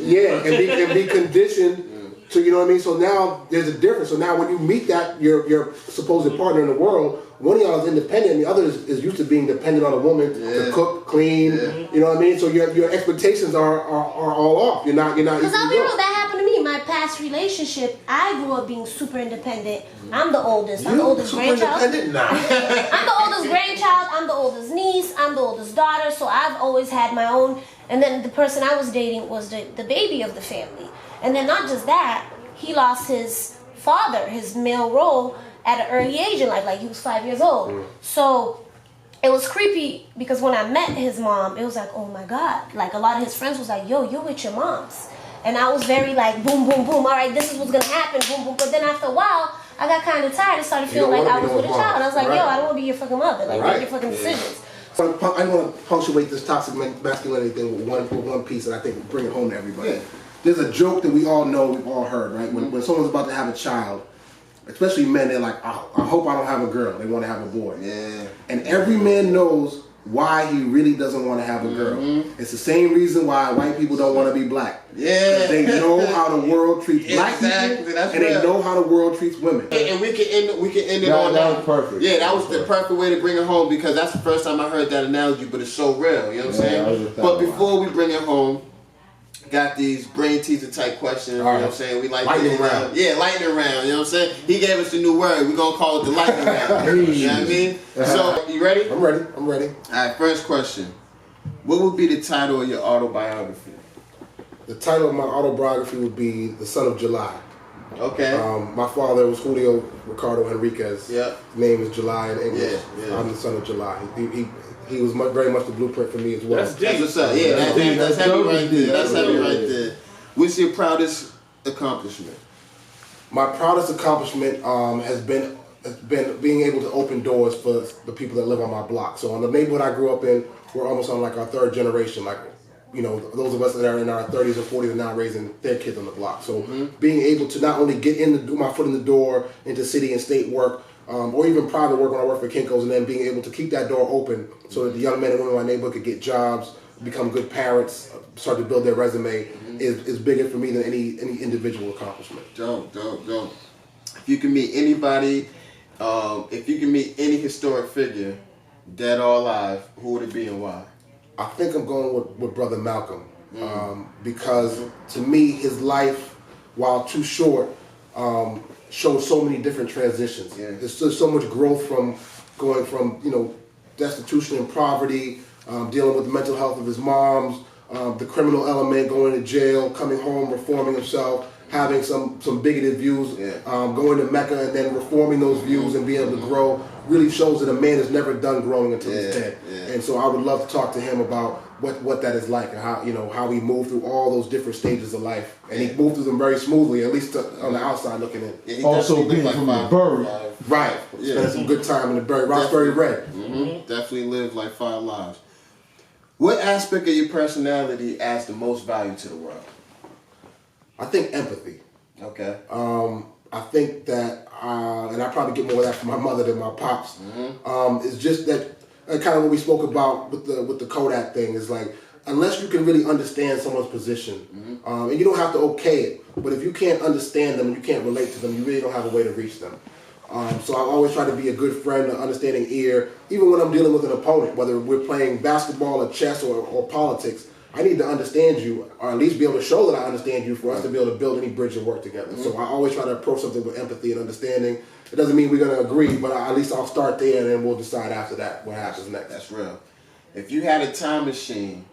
Yeah, and be conditioned to, you know what I mean? So now there's a difference. So now when you meet that, your supposed partner in the world, one of y'all is independent and the other is used to being dependent on a woman to cook, clean, you know what I mean? So your expectations are all off. You're not Because I'll be real, that happened to me. My past relationship, I grew up being super independent. I'm the oldest. I'm the oldest grandchild. I'm the oldest grandchild. I'm the oldest niece. I'm the oldest daughter. So I've always had my own. And then the person I was dating was the baby of the family. And then not just that, he lost his father, his male role, at an early age in life. Like he was 5 years old. So it was creepy because when I met his mom, it was like, oh my God. Like a lot of his friends was like, yo, you're with your moms. And I was very like, boom, boom, boom. All right, this is what's going to happen. Boom, boom. But then after a while, I got kind of tired and started feeling like I was with a child. I was like, yo, I don't want to be your fucking mother. Like, make your fucking decisions. So I want to punctuate this toxic masculinity thing with one piece that I think will bring it home to everybody. Yeah. There's a joke that we all know, we've all heard, right? When someone's about to have a child, especially men, they're like, I hope I don't have a girl. They want to have a boy. Yeah. And every man knows why he really doesn't want to have a girl. It's the same reason why white people don't want to be black. Yeah. They know how the world treats black people, and they know how the world treats women. And we can end it on that. That was perfect. Yeah, that was the perfect way to bring it home, because that's the first time I heard that analogy, but it's so real. You know what I'm saying? But before we bring it home, got these brain teaser type questions, you know what I'm saying? We like lightning round. Yeah, lightning round, you know what I'm saying? He gave us the new word. We're gonna call it the lightning round. You know what I mean? So, you ready? I'm ready. Alright, first question. What would be the title of your autobiography? The title of my autobiography would be The Son of July. Okay. My father was Julio Ricardo Henriquez. Yeah. His name is July in English. Yeah. I'm the son of July. He was very much the blueprint for me as well. That's what's up. Yeah, that's heavy right there. That's heavy right there. What's your proudest accomplishment? My proudest accomplishment has been being able to open doors for the people that live on my block. So in the neighborhood I grew up in, we're almost on like our third generation. Like, you know, those of us that are in our 30s or 40s are now raising their kids on the block. So being able to not only get my foot in the door into city and state work, or even private work when I work for Kinko's, and then being able to keep that door open so that the young men and women in my neighborhood could get jobs, become good parents, start to build their resume, is bigger for me than any individual accomplishment. Dope. If you can meet anybody, if you can meet any historic figure, dead or alive, who would it be and why? I think I'm going with Brother Malcolm, because to me his life, while too short, shows so many different transitions. Yeah. There's so much growth from going from, you know, destitution and poverty, dealing with the mental health of his moms, the criminal element, going to jail, coming home, reforming himself, having some bigoted views, going to Mecca and then reforming those views and being able to grow, really shows that a man is never done growing until he's dead. Yeah. And so I would love to talk to him about what that is like and how he moved through all those different stages of life. And he moved through them very smoothly, at least on the outside looking in. Yeah, also being from the Bury. Right. Spent some good time in the Bury. Roxbury MA. Definitely lived like 5 lives. What aspect of your personality adds the most value to the world? I think empathy. Okay. I think that, and I probably get more of that from my mother than my pops. It's just that, kind of what we spoke about with the Kodak thing, is like, unless you can really understand someone's position, and you don't have to okay it, but if you can't understand them and you can't relate to them, you really don't have a way to reach them. So I always try to be a good friend, an understanding ear, even when I'm dealing with an opponent, whether we're playing basketball or chess or politics. I need to understand you, or at least be able to show that I understand you for us to be able to build any bridge and work together. So I always try to approach something with empathy and understanding. It doesn't mean we're going to agree, but at least I'll start there and then we'll decide after that what happens next. That's real. If you had a time machine,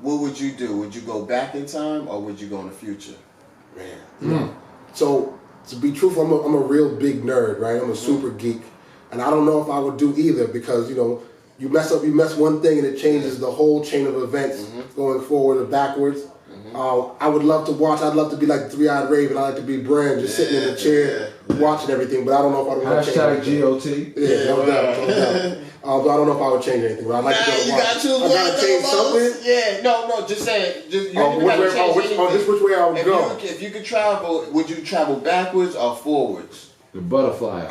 what would you do? Would you go back in time or would you go in the future? Man. So to be truthful, I'm a real big nerd, right? I'm a super geek. And I don't know if I would do either because, you know, you mess one thing and it changes the whole chain of events going forward or backwards. I would love to watch. I'd love to be like the Three-Eyed Raven. I like to be Bran, just sitting in a chair watching everything. But I don't know if I would want to change anything. #GOT. Yeah, no doubt. But I don't know if I would change anything. But I'd like to go watch. I gotta change something. Yeah, no, just saying. Just which way I would go. If you could travel, would you travel backwards or forwards? The butterfly.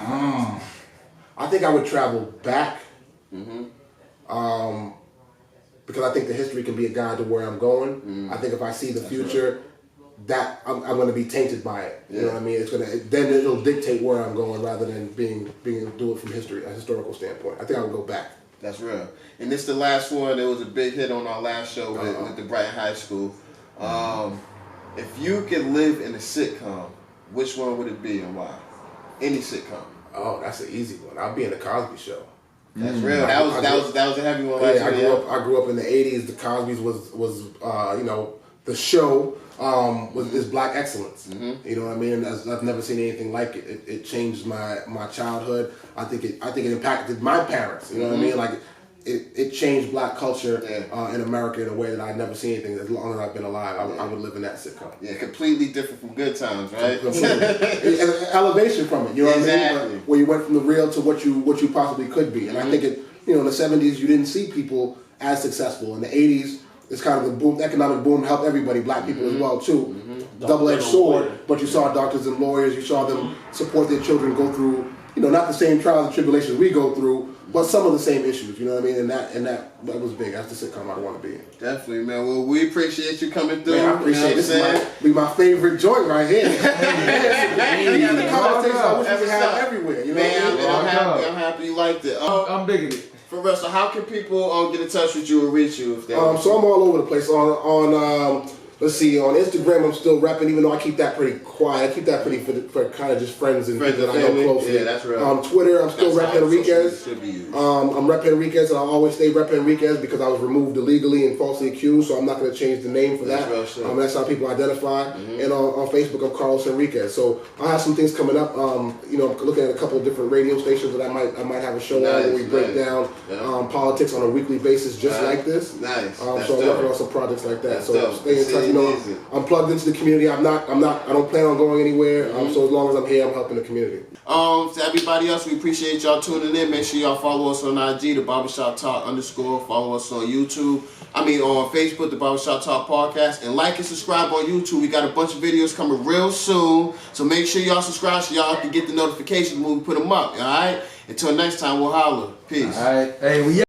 I think I would travel back. Because I think the history can be a guide to where I'm going. I think if I see the future, that I'm going to be tainted by it. You know what I mean? Then it'll dictate where I'm going rather than being do it from history, a historical standpoint. I think I would go back. That's real. And this the last one. It was a big hit on our last show with the Brighton High School. If you could live in a sitcom, which one would it be and why? Any sitcom. Oh, that's an easy one. I'll be in the Cosby Show. That's real. That was a heavy one. Yeah, I grew up in the '80s. The Cosby's was you know, the show is black excellence. You know what I mean? And I've never seen anything like it. It changed my childhood. I think it impacted my parents. You know what I mean? Like it changed black culture in America in a way that I've never seen anything. As long as I've been alive, I would live in that sitcom. Yeah, completely different from Good Times, right? And an elevation from it, you know what I mean? Where you went from the real to what you possibly could be. And I think in the 70s you didn't see people as successful. In the 80s, it's kind of the boom, economic boom helped everybody, black people as well too. Double-edged sword, but you saw doctors and lawyers, you saw them support their children go through, not the same trials and tribulations we go through, but some of the same issues, you know what I mean? And that was big. That's the sitcom I want to be in. Definitely, man. Well, we appreciate you coming through. Man, I appreciate this. Be my favorite joint right here. These are the conversations I wish we could have everywhere. You know what I mean? I'm happy you liked it. I'm digging it. For real, so how can people get in touch with you or reach you if they want So I'm all over the place. On let's see, on Instagram I'm still repping, even though I keep that pretty quiet. I keep that pretty for kind of just friends and people that I know closely. Yeah, that's real. On Twitter, I'm still Rep Henriquez. I'm Rep Henriquez, and I'll always stay Rep Henriquez because I was removed illegally and falsely accused, so I'm not going to change the name for that. That's how people identify. And on Facebook, I'm Carlos Henriquez. So I have some things coming up. I'm looking at a couple of different radio stations that I might have a show on where we break down politics on a weekly basis, just like this. Nice. So I'm working on some projects like that. So stay in touch. I'm plugged into the community. I don't plan on going anywhere. So as long as I'm here, I'm helping the community. To everybody else, we appreciate y'all tuning in. Make sure y'all follow us on IG, the Barbershop Talk _. Follow us on YouTube. On Facebook, the Barbershop Talk Podcast. And like and subscribe on YouTube. We got a bunch of videos coming real soon. So make sure y'all subscribe so y'all can get the notifications when we put them up. All right? Until next time, we'll holler. Peace. All right. Hey, we